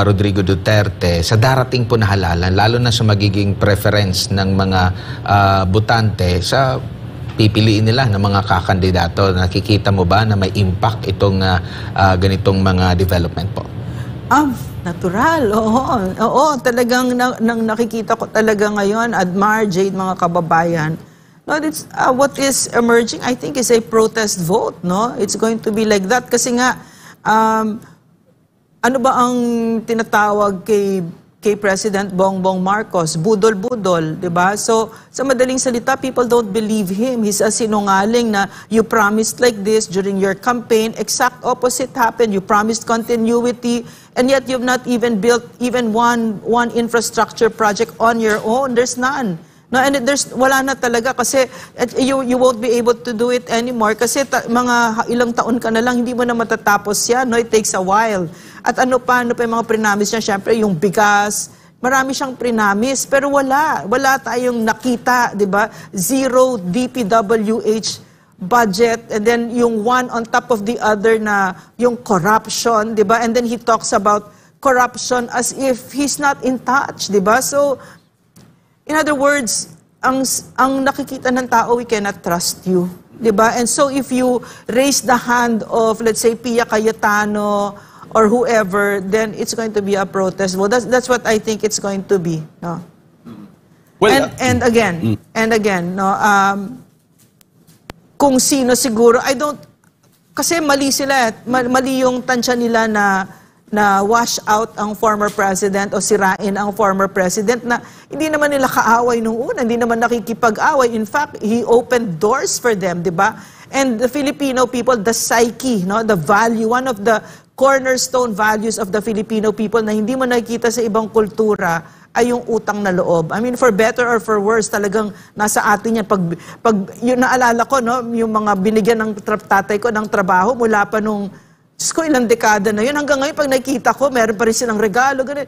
[SPEAKER 3] Rodrigo Duterte sa darating po na halalan, lalo na sa magiging preference ng mga botante sa pipiliin nila ng mga kakandidato? Nakikita mo ba na may impact itong ganitong mga development po?
[SPEAKER 4] Natural. Oo, talagang nakikita ko talaga ngayon, Admar, Jade, mga kababayan. No, it's, what is emerging, I think, is a protest vote. No? It's going to be like that. Kasi nga, ano ba ang tinatawag kay President Bongbong Marcos? Budol-budol, di ba? So, sa madaling salita, people don't believe him. He's a sinungaling na you promised like this during your campaign. Exact opposite happened. You promised continuity, and yet you've not even built even one infrastructure project on your own. There's none. No, and wala na talaga kasi you won't be able to do it anymore kasi mga ilang taon ka na lang, hindi mo na matatapos yan. No, it takes a while. At ano pa yung mga prinamis niya? Siyempre, yung bigas, marami siyang prinamis, pero wala tayong nakita, di ba? Zero DPWH budget, and then yung one on top of the other na yung corruption, di ba? And then he talks about corruption as if he's not in touch, di ba? So, in other words, ang nakikita ng tao, we cannot trust you. Diba? And so if you raise the hand of, let's say, Pia Cayetano or whoever, then it's going to be a protest. Well, that's what I think it's going to be. No?
[SPEAKER 1] Well,
[SPEAKER 4] and again, no, kung sino siguro, kasi mali sila, mali yung tansya nila na wash out ang former president o sirain ang former president na hindi naman nila kaaway nung una, hindi naman nakikipag-away. In fact, he opened doors for them, di ba? And the Filipino people, the psyche, no, the value, one of the cornerstone values of the Filipino people na hindi mo nakikita sa ibang kultura ay yung utang na loob. I mean, for better or for worse, talagang nasa atin yan. Pag yun naalala ko, no, yung mga binigyan ng tatay ko ng trabaho mula pa nung Diyos ko, ilang dekada na yun. Hanggang ngayon, pag nakikita ko, meron pa rin silang regalo. Ganun.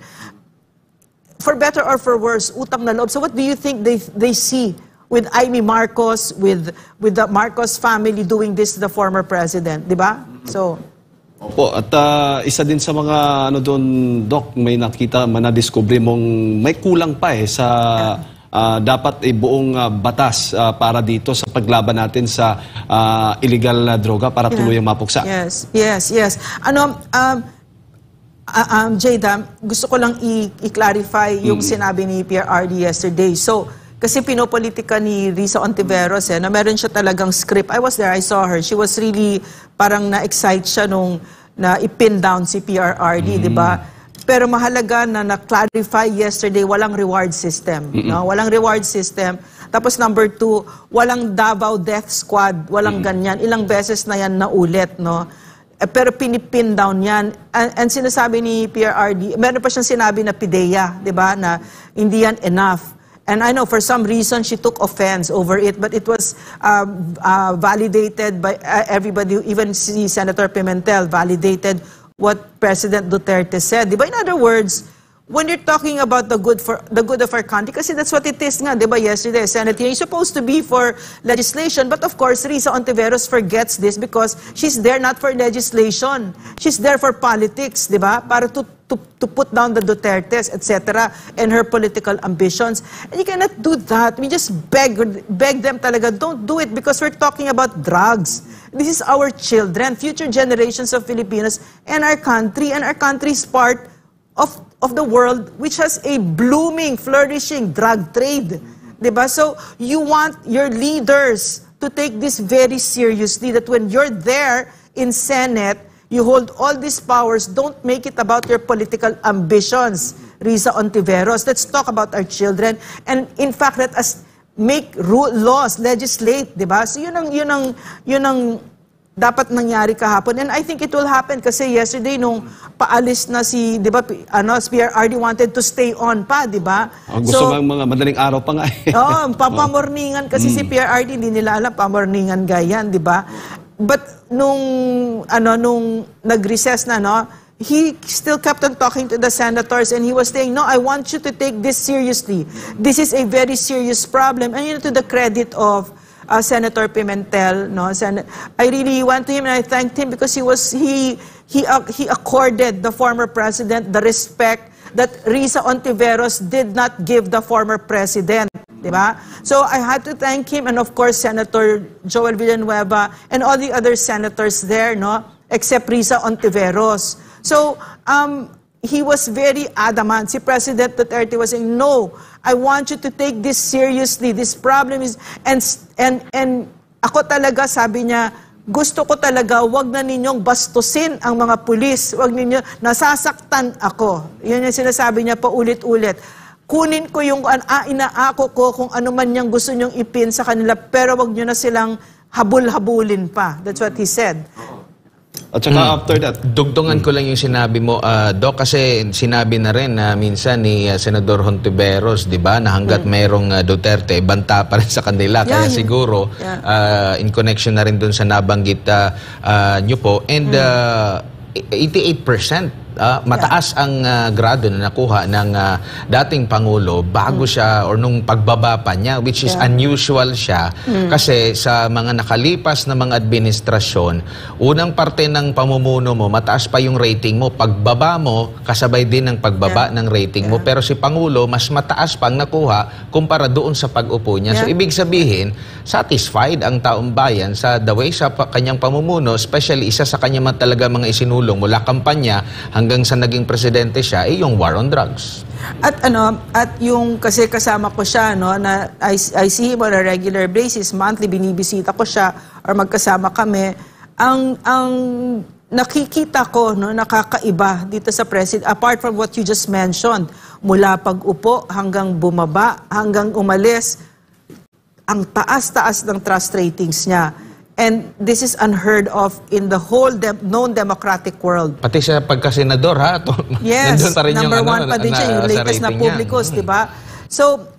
[SPEAKER 4] For better or for worse, utang na loob. So what do you think they see with Amy Marcos, with the Marcos family doing this to the former president? Di ba? So...
[SPEAKER 1] Opo, at isa din sa mga doon, Doc, may nakita, manadiscover mong may kulang pa sa dapat buong batas para dito sa paglaban natin sa illegal na droga para tuluyang mapuksa.
[SPEAKER 4] Yes. Jada, gusto ko lang i-clarify yung sinabi ni PRRD yesterday. So, kasi pinopolitika ni Risa Ontiveros na meron siya talagang script. I was there, I saw her. She was really parang na-excite siya nung na ipin down si PRRD, di ba? Pero mahalaga na na-clarify yesterday, walang reward system. No? Walang reward system. Tapos number 2, walang Davao Death Squad, walang ganyan. Ilang beses na yan naulit, no? Pero pinipin down yan. And sinasabi ni PRRD, meron pa siyang sinabi na PIDEA, di ba? Na hindi yan enough. And I know for some reason she took offense over it, but it was validated by everybody, even si Senator Pimentel validated what President Duterte said. Diba? In other words, when you're talking about the good of our country, kasi that's what it is nga, diba? Yesterday, Senate hearing is supposed to be for legislation, but of course, Risa Ontiveros forgets this because she's there not for legislation. She's there for politics, diba? Para to put down the Dutertes, etc., and her political ambitions. And you cannot do that. We just beg them talaga, don't do it because we're talking about drugs. This is our children, future generations of Filipinos, and our country is part of the world which has a blooming, flourishing drug trade. Diba? So you want your leaders to take this very seriously, that when you're there in Senate, you hold all these powers, don't make it about your political ambitions, Risa Ontiveros. Let's talk about our children. And in fact, let us make laws, legislate, diba? So yun ang dapat nangyari kahapon. And I think it will happen kasi yesterday nung paalis na si, di ba, PRRD wanted to stay on pa, di ba?
[SPEAKER 1] Gusto mga madaling araw pa nga eh.
[SPEAKER 4] Papamorningan kasi si PRRD, hindi nila alam, pamorningan gayan, di ba? But nung nag-recess na, no, he still kept on talking to the senators and he was saying, no, I want you to take this seriously. This is a very serious problem. And to the credit of Senator Pimentel, no, I really went to him and I thanked him because he accorded the former president the respect that Risa Ontiveros did not give the former president, diba? So I had to thank him and of course Senator Joel Villanueva and all the other senators there, no, except Risa Ontiveros. So he was very adamant. Si President Duterte was saying, no, I want you to take this seriously. This problem is, and ako talaga, sabi niya, gusto ko talaga, wag na ninyong bastusin ang mga pulis. Wag ninyo, nasasaktan ako. Yun yung sinasabi niya paulit-ulit. Kunin ko yung, inaako ko kung ano man niyang gusto niyong ipin sa kanila, pero wag niyo na silang habul-habulin pa. That's what he said.
[SPEAKER 1] At saka after that,
[SPEAKER 3] dugtungan ko lang yung sinabi mo, Doc, kasi sinabi na rin na minsan ni Senador Hontiveros, di ba, na hanggat mayroong Duterte, banta pa rin sa kanila. Kaya siguro, in connection na rin dun sa nabanggit nyo po, and 88% mataas ang grado na nakuha ng dating Pangulo bago siya or nung pagbaba pa niya, which is unusual siya kasi sa mga nakalipas na mga administrasyon, unang parte ng pamumuno mo, mataas pa yung rating mo. Pagbaba mo, kasabay din ng pagbaba ng rating mo. Pero si Pangulo, mas mataas pang nakuha kumpara doon sa pag-upo niya. So, ibig sabihin, satisfied ang taong bayan sa the way sa kanyang pamumuno, especially isa sa kanya talaga mga isinulong mula kampanya hanggang sa naging presidente siya, yung war on drugs.
[SPEAKER 4] At yung kasi kasama ko siya, no, na I see him on a regular basis, monthly binibisita ko siya or magkasama kami. Ang nakikita ko, no, nakakaiba dito sa president, apart from what you just mentioned, mula pag-upo hanggang bumaba, hanggang umalis, ang taas-taas ng trust ratings niya. And this is unheard of in the whole known democratic world.
[SPEAKER 3] Pati siya pagka-senador, ha?
[SPEAKER 4] Yes,
[SPEAKER 3] pa rin
[SPEAKER 4] number
[SPEAKER 3] yung,
[SPEAKER 4] one pa din siya, yung latest na publicos, di ba? So,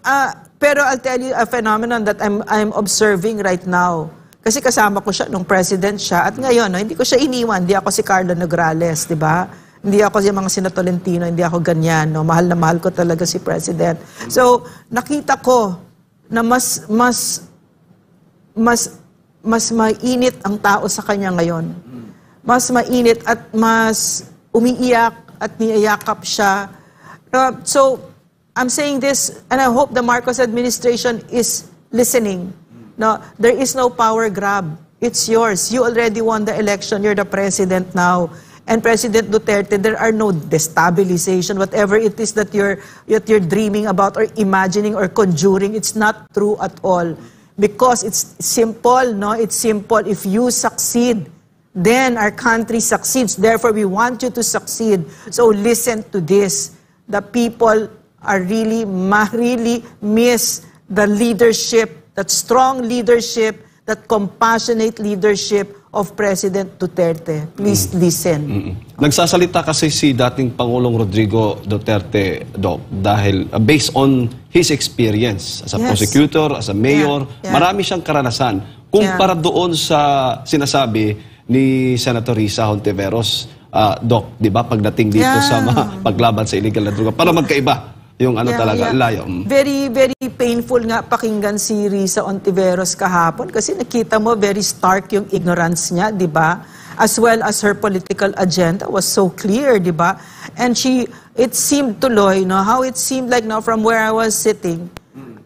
[SPEAKER 4] pero I'll tell you a phenomenon that I'm observing right now. Kasi kasama ko siya nung president siya. At ngayon, no, hindi ko siya iniwan. Hindi ako si Carlo Nograles, di ba? Hindi ako yung mga Sina Tolentino, hindi ako ganyan. No? Mahal na mahal ko talaga si president. So, nakita ko na mas mainit ang tao sa kanya ngayon. Mas mainit at mas umiiyak at niyayakap siya. So, I'm saying this, and I hope the Marcos administration is listening. No, there is no power grab. It's yours. You already won the election. You're the president now. And President Duterte, there are no destabilization, whatever it is that you're dreaming about or imagining or conjuring, it's not true at all. Because it's simple, no? It's simple. If you succeed, then our country succeeds. Therefore, we want you to succeed. So listen to this. The people are really miss the leadership, that strong leadership, that compassionate leadership of President Duterte. Please listen.
[SPEAKER 1] Nagsasalita kasi si dating Pangulong Rodrigo Duterte, Doc, dahil based on his experience as a prosecutor, as a mayor, marami siyang karanasan. Kumpara doon sa sinasabi ni Senator Risa Hontiveros, Doc, di ba, pagdating dito sa mga paglaban sa illegal na droga, para magkaiba yung talaga, layo.
[SPEAKER 4] Very, very painful nga pakinggan si Risa Hontiveros kahapon kasi nakita mo very stark yung ignorance niya, di ba? As well as her political agenda was so clear, di ba? And it seemed tuloy, no, how it seemed like, no, from where I was sitting,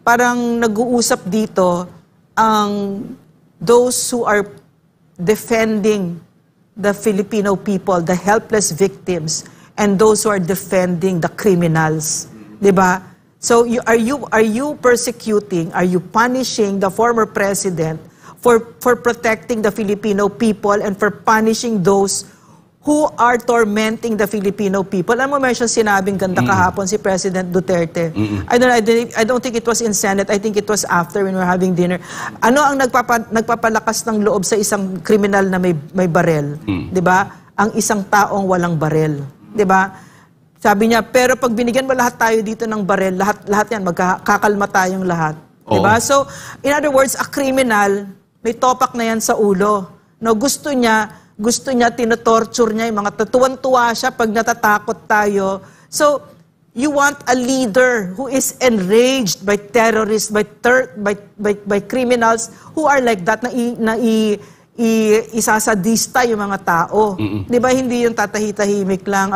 [SPEAKER 4] parang nag-uusap dito ang those who are defending the Filipino people, the helpless victims, and those who are defending the criminals. Diba? So are you persecuting, are you punishing the former president for protecting the Filipino people and for punishing those who are tormenting the Filipino people? Alam mo, meron sinabing ganda kahapon si President Duterte. I don't think it was in Senate. I think it was after when we were having dinner. Ano ang nagpapalakas ng loob sa isang kriminal na may barel? Diba? Ang isang taong walang barel. Diba? Sabi niya, pero pag binigyan mo lahat tayo dito ng barel, lahat yan, magkakalma tayong lahat. Diba? So, in other words, a criminal, may topak na yan sa ulo. No, gusto niya, tinotorture niya yung mga tuwan-tuwa siya pag natatakot tayo. So, you want a leader who is enraged by terrorists, by criminals who are like that, isasadista yung mga tao. Di ba, hindi yung tatahitahimik lang.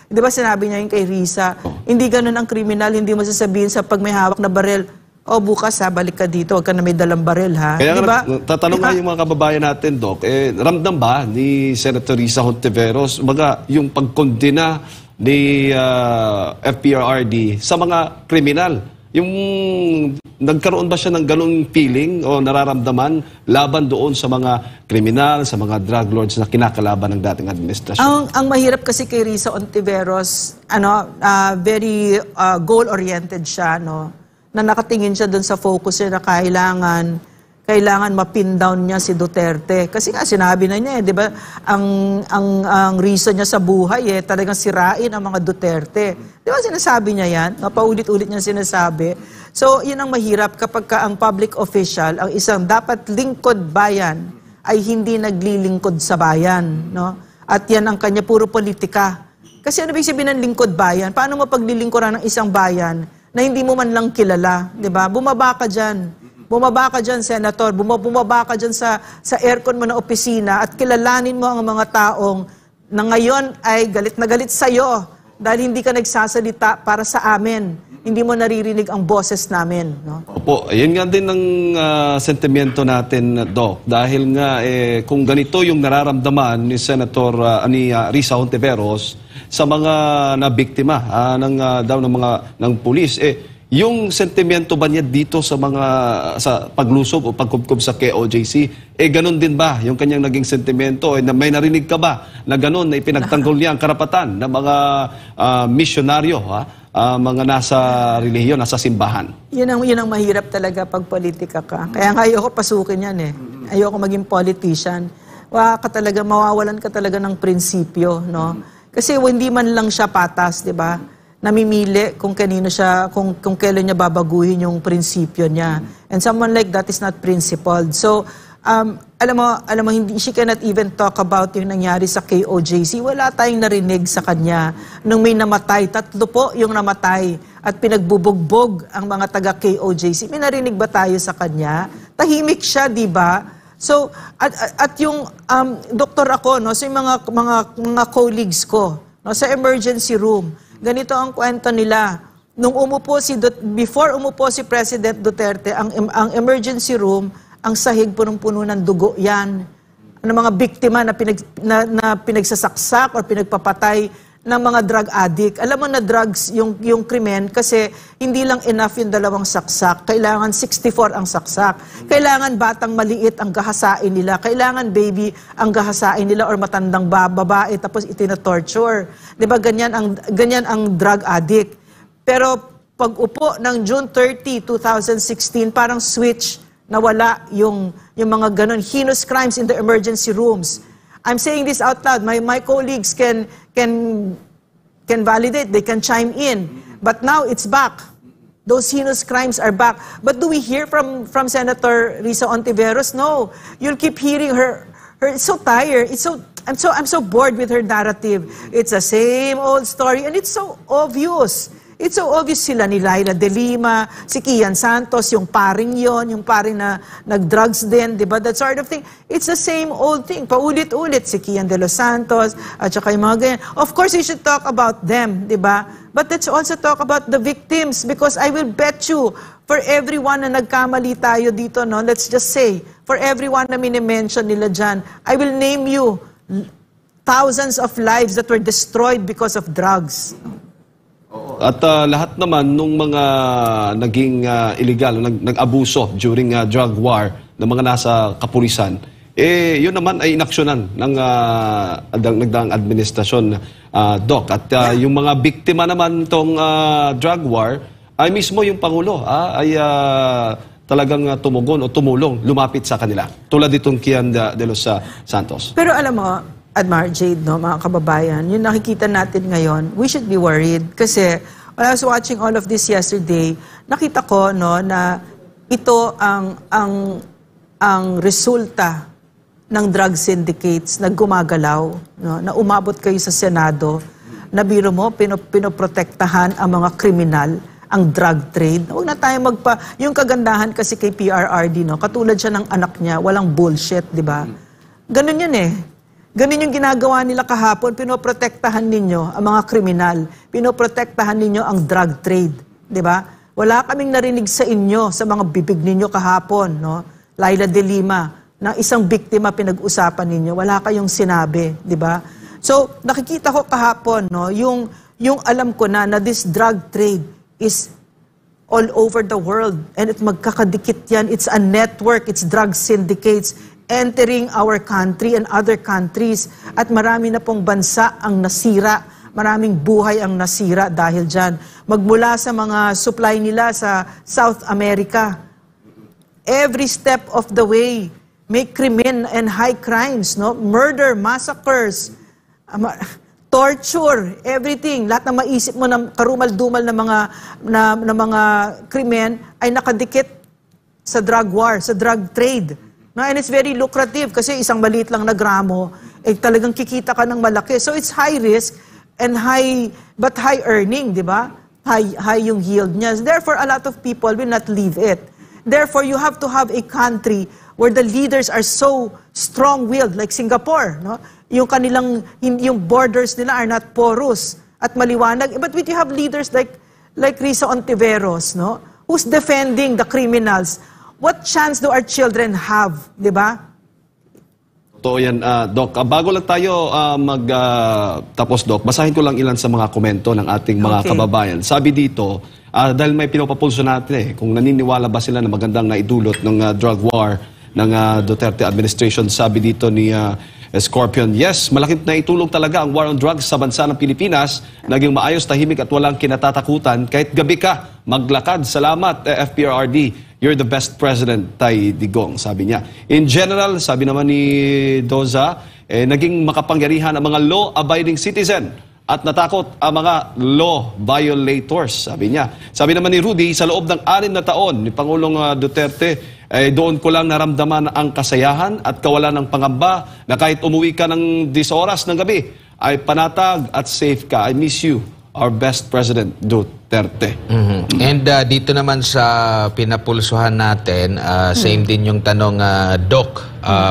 [SPEAKER 4] Di ba sinabi niya yung kay Risa, hindi ganun ang kriminal, hindi mo sasabihin sa pag may hawak na barel, bukas balik ka dito, huwag ka na may dalang barel, ha?
[SPEAKER 1] Kaya
[SPEAKER 4] diba?
[SPEAKER 1] Tatanong nga yung mga kababayan natin, Doc, ramdam ba ni Senator Risa Hontiveros, yung pagkondena ni FPRRD sa mga kriminal? Yung nagkaroon ba siya ng ganung feeling o nararamdaman laban doon sa mga kriminal, sa mga drug lords na kinakalaban ng dating administrasyon? Ang
[SPEAKER 4] mahirap kasi kay Risa Hontiveros, very goal-oriented siya, no? Na nakatingin siya doon sa focus niya na kailangan mapin down niya si Duterte. Kasi nga sinabi na niya, 'di ba? Ang reason niya sa buhay talagang sirain ang mga Duterte. 'Di ba sinasabi niya 'yan? Paulit-ulit niya sinasabi. So, 'yun ang mahirap kapag ang public official, ang isang dapat lingkod bayan ay hindi naglilingkod sa bayan, no? At 'yan ang kanya puro politika. Kasi ano ibig sabihin ng lingkod bayan? Paano mo paglilingkuran ng isang bayan na hindi mo man lang kilala, 'di ba? Bumaba ka diyan. Bumaba ka diyan, Senator. Bumaba ka diyan sa aircon mo na opisina at kilalanin mo ang mga taong na ngayon ay galit na galit sa iyo dahil hindi ka nagsasalita para sa amin. Hindi mo naririnig ang boses namin, no?
[SPEAKER 1] Opo, ayun nga din ang sentimento natin, Doc. Dahil nga kung ganito yung nararamdaman ni Senator Risa Hontiveros sa mga nabiktima ng pulis, yung sentimento ba niya dito sa paglusob o pagkubkob sa KOJC, ganun din ba yung kanyang naging sentimento? Na may narinig ka ba na ganun na ipinagtanggol niya ang karapatan ng mga misyonaryo, mga nasa relihiyon, nasa simbahan? Yun
[SPEAKER 4] ang mahirap talaga pag politika ka. Kaya nga ayoko pasukin yan Ayoko maging politician. Mawawalan ka talaga ng prinsipyo, no? Kasi hindi man lang siya patas, di ba? Namimili kung kanino siya, kung kailan niya babaguhin yung prinsipyo niya. And someone like that is not principled. So, alam mo, she cannot even talk about yung nangyari sa KOJC. Wala tayong narinig sa kanya nung may namatay. 3 po yung namatay at pinagbubugbog ang mga taga KOJC. May narinig ba tayo sa kanya? Tahimik siya, di ba? So, at yung doktor ako, no, so yung mga colleagues ko, no, sa emergency room, ganito ang kwento nila. Before umupo si President Duterte, ang emergency room, ang sahig punong-puno ng dugo yan. Ng mga biktima na pinagsasaksak o pinagpapatay ng mga drug addict. Alam mo na drugs yung krimen kasi hindi lang enough yung 2 saksak. Kailangan 64 ang saksak. Kailangan batang maliit ang gahasain nila. Kailangan baby ang gahasain nila or matandang babae tapos itinatorture. 'Di ba ganyan ang drug addict. Pero pag upo ng June 30, 2016, parang switch, nawala yung mga ganun heinous crimes in the emergency rooms. I'm saying this out loud. My colleagues can validate. They can chime in. But now it's back. Those heinous crimes are back. But do we hear from Senator Risa Hontiveros? No. You'll keep hearing her. It's so tired. I'm so bored with her narrative. It's the same old story, and it's so obvious. It's so obvious sila ni Laila De Lima, si Kian Santos, yung paring na nag-drugs din, di ba? That sort of thing. It's the same old thing. Paulit-ulit si Kian De Los Santos, at saka yung mga ganyan. Of course, we should talk about them, di ba? But let's also talk about the victims because I will bet you, for everyone na nagkamali tayo dito, no, let's just say, for everyone na minimension nila dyan, I will name you thousands of lives that were destroyed because of drugs.
[SPEAKER 1] At lahat naman nung mga naging illegal, nag-abuso during drug war ng mga nasa kapulisan, yun naman ay inaksyonan ng nagdaang administrasyon, Doc. At yung mga biktima naman tong drug war ay mismo yung Pangulo ay talagang tumugon o tumulong, lumapit sa kanila. Tulad itong Kian de los Santos.
[SPEAKER 4] Pero alam mo, Admar, Jade, no, mga kababayan, yung nakikita natin ngayon, we should be worried. Kasi when I was watching all of this yesterday, nakita ko, no, na ito ang resulta ng drug syndicates na gumagalaw, no, na umabot kayo sa Senado, na biro mo, pinoprotektahan ang mga kriminal, ang drug trade. Huwag na tayo yung kagandahan kasi kay PRRD, no, katulad siya ng anak niya, walang bullshit, di ba? Ganun yun Ganun yung ginagawa nila kahapon, pinoprotektahan ninyo ang mga kriminal, pinoprotektahan ninyo ang drug trade, di ba? Wala kaming narinig sa inyo, sa mga bibig ninyo kahapon, no? Laila De Lima, na isang biktima pinag-usapan ninyo, wala kayong sinabi, di ba? So, nakikita ko kahapon, no, yung alam ko na this drug trade is all over the world and magkakadikit yan, it's a network, it's drug syndicates, entering our country and other countries. At marami na pong bansa ang nasira. Maraming buhay ang nasira dahil dyan. Magmula sa mga supply nila sa South America. Every step of the way, may krimen and high crimes, no? Murder, massacres, torture, everything. Lahat na maisip mo ng karumal-dumal na mga krimen ay nakadikit sa drug war, sa drug trade. No, and it's very lucrative kasi isang maliit lang na gramo, talagang kikita ka ng malaki. So it's high risk, and high earning, di ba? High yung yield niya. Therefore, a lot of people will not leave it. Therefore, you have to have a country where the leaders are so strong-willed, like Singapore, no? Yung kanilang, yung borders nila are not porous at maliwanag. But you have leaders like Risa Ontiveros, no? Who's defending the criminals. What chance do our children have, di ba?
[SPEAKER 1] Totoo yan, Doc. Bago lang tayo tapos, Doc, basahin ko lang ilan sa mga komento ng ating mga kababayan. Sabi dito, dahil may pinapapulso natin kung naniniwala ba sila na magandang naidulot ng drug war ng Duterte administration. Sabi dito ni Scorpion, yes, malaking naitulong talaga ang war on drugs sa bansa ng Pilipinas. Naging maayos, tahimik at walang kinatatakutan. Kahit gabi ka, maglakad. Salamat, FPRRD. You're the best president, Tay Digong, sabi niya. In general, sabi naman ni Doza, naging makapangyarihan ang mga law-abiding citizen at natakot ang mga law violators, sabi niya. Sabi naman ni Rudy, sa loob ng 6 na taon ni Pangulong Duterte, doon ko lang naramdaman ang kasayahan at kawalan ng pangamba na kahit umuwi ka ng 10 oras ng gabi, ay panatag at safe ka. I miss you, our best President Duterte.
[SPEAKER 3] And dito naman sa pinapulsuhan natin, same din yung tanong, Doc,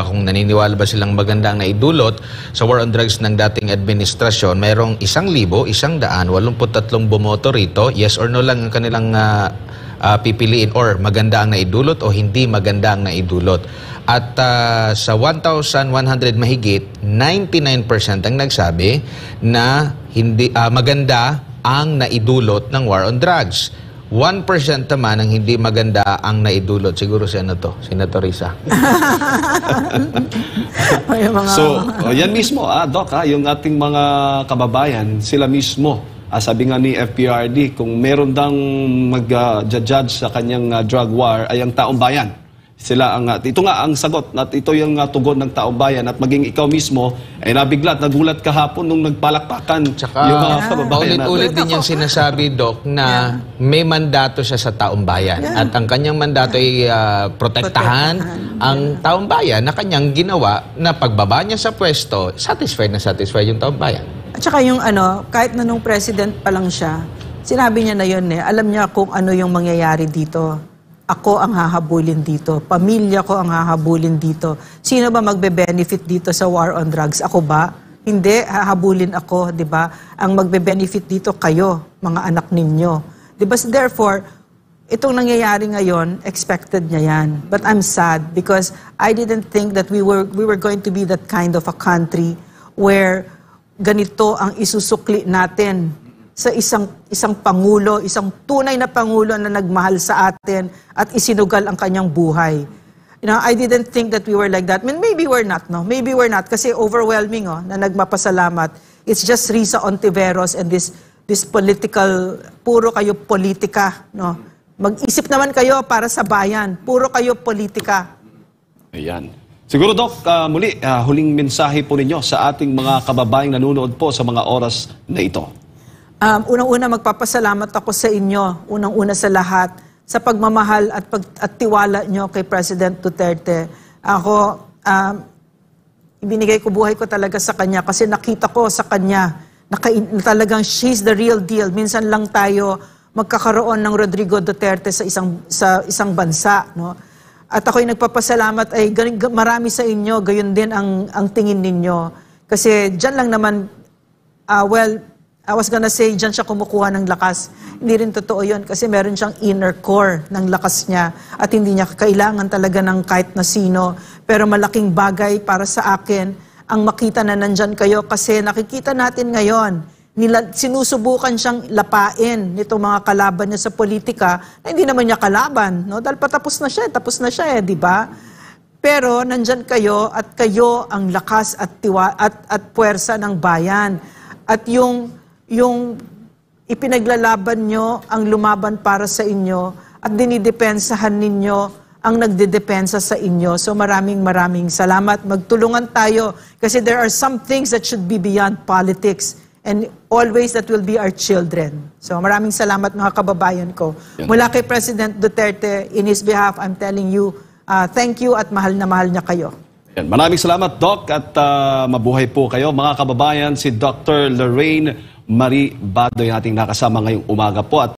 [SPEAKER 3] kung naniniwala ba silang magandang naidulot sa war on drugs ng dating administrasyon. Mayroong 1,183 bumoto rito. Yes or no lang ang kanilang pipiliin, or maganda ang naidulot o hindi maganda ang naidulot. At sa 1,100 mahigit, 99% ang nagsabi na hindi maganda ang naidulot ng war on drugs. 1% naman ang hindi maganda ang naidulot. Siguro Senator Risa.
[SPEAKER 1] So, yan mismo, Doc, yung ating mga kababayan, sila mismo, sabi nga ni FPRD, kung meron dang mag-judge sa kanyang drug war ay ang taong bayan. Sila ang, ito nga ang sagot, at ito yung tugon ng taong bayan, at maging ikaw mismo ay nabigla at nagulat kahapon nung nagpalakpakan yung mga kababayan natin.
[SPEAKER 3] Ulit din yung sinasabi, Doc, na may mandato siya sa taong bayan. At ang kanyang mandato ay protektahan ang taong bayan na kanyang ginawa na pagbaba niya sa pwesto, satisfied na satisfied yung taong bayan.
[SPEAKER 4] At saka yung kahit na nung president pa lang siya, sinabi niya na yun alam niya kung ano yung mangyayari dito. Ako ang hahabulin dito. Pamilya ko ang hahabulin dito. Sino ba magbe-benefit dito sa war on drugs? Ako ba? Hindi, hahabulin ako, di ba? Ang magbe-benefit dito kayo, mga anak ninyo. Di ba? Therefore, itong nangyayari ngayon, expected niya yan. But I'm sad because I didn't think that we were going to be that kind of a country where ganito ang isusukli natin sa isang pangulo, isang tunay na pangulo na nagmahal sa atin at isinugal ang kanyang buhay. You know, I didn't think that we were like that. I mean, maybe we're not, no? Maybe we're not kasi overwhelming, na nagmapasalamat. It's just Risa Ontiveros and this political, puro kayo politika, no? Mag-isip naman kayo para sa bayan. Puro kayo politika.
[SPEAKER 1] Ayan. Siguro, Doc, muli, huling mensahe po ninyo sa ating mga kababayang nanonood po sa mga oras na ito.
[SPEAKER 4] Unang-una, magpapasalamat ako sa inyo, unang-una sa lahat, sa pagmamahal at tiwala nyo kay President Duterte. Ako, ibinigay ko buhay ko talaga sa kanya kasi nakita ko sa kanya na talagang she's the real deal. Minsan lang tayo magkakaroon ng Rodrigo Duterte sa isang bansa, no? At ako'y nagpapasalamat ay marami sa inyo, gayon din ang tingin ninyo. Kasi dyan lang naman, I was gonna say, dyan siya kumukuha ng lakas. Hindi rin totoo yun kasi meron siyang inner core ng lakas niya at hindi niya kailangan talaga ng kahit na sino. Pero malaking bagay para sa akin ang makita na nandyan kayo kasi nakikita natin ngayon, sinusubukan siyang lapain nitong mga kalaban niya sa politika na hindi naman niya kalaban, no? Dahil tapos na siya, di ba? Pero nandyan kayo at kayo ang lakas at puwersa ng bayan. At yung ipinaglalaban nyo ang lumaban para sa inyo at dinidepensahan ninyo ang nagdedepensa sa inyo. So maraming salamat. Magtulungan tayo kasi there are some things that should be beyond politics and always that will be our children. So maraming salamat mga kababayan ko. Mula kay President Duterte, in his behalf, I'm telling you, thank you at mahal na mahal niya kayo.
[SPEAKER 1] Maraming salamat, Doc, at mabuhay po kayo. Mga kababayan, si Dr. Lorraine Marie Badoy, ating nakasama ngayong umaga po. At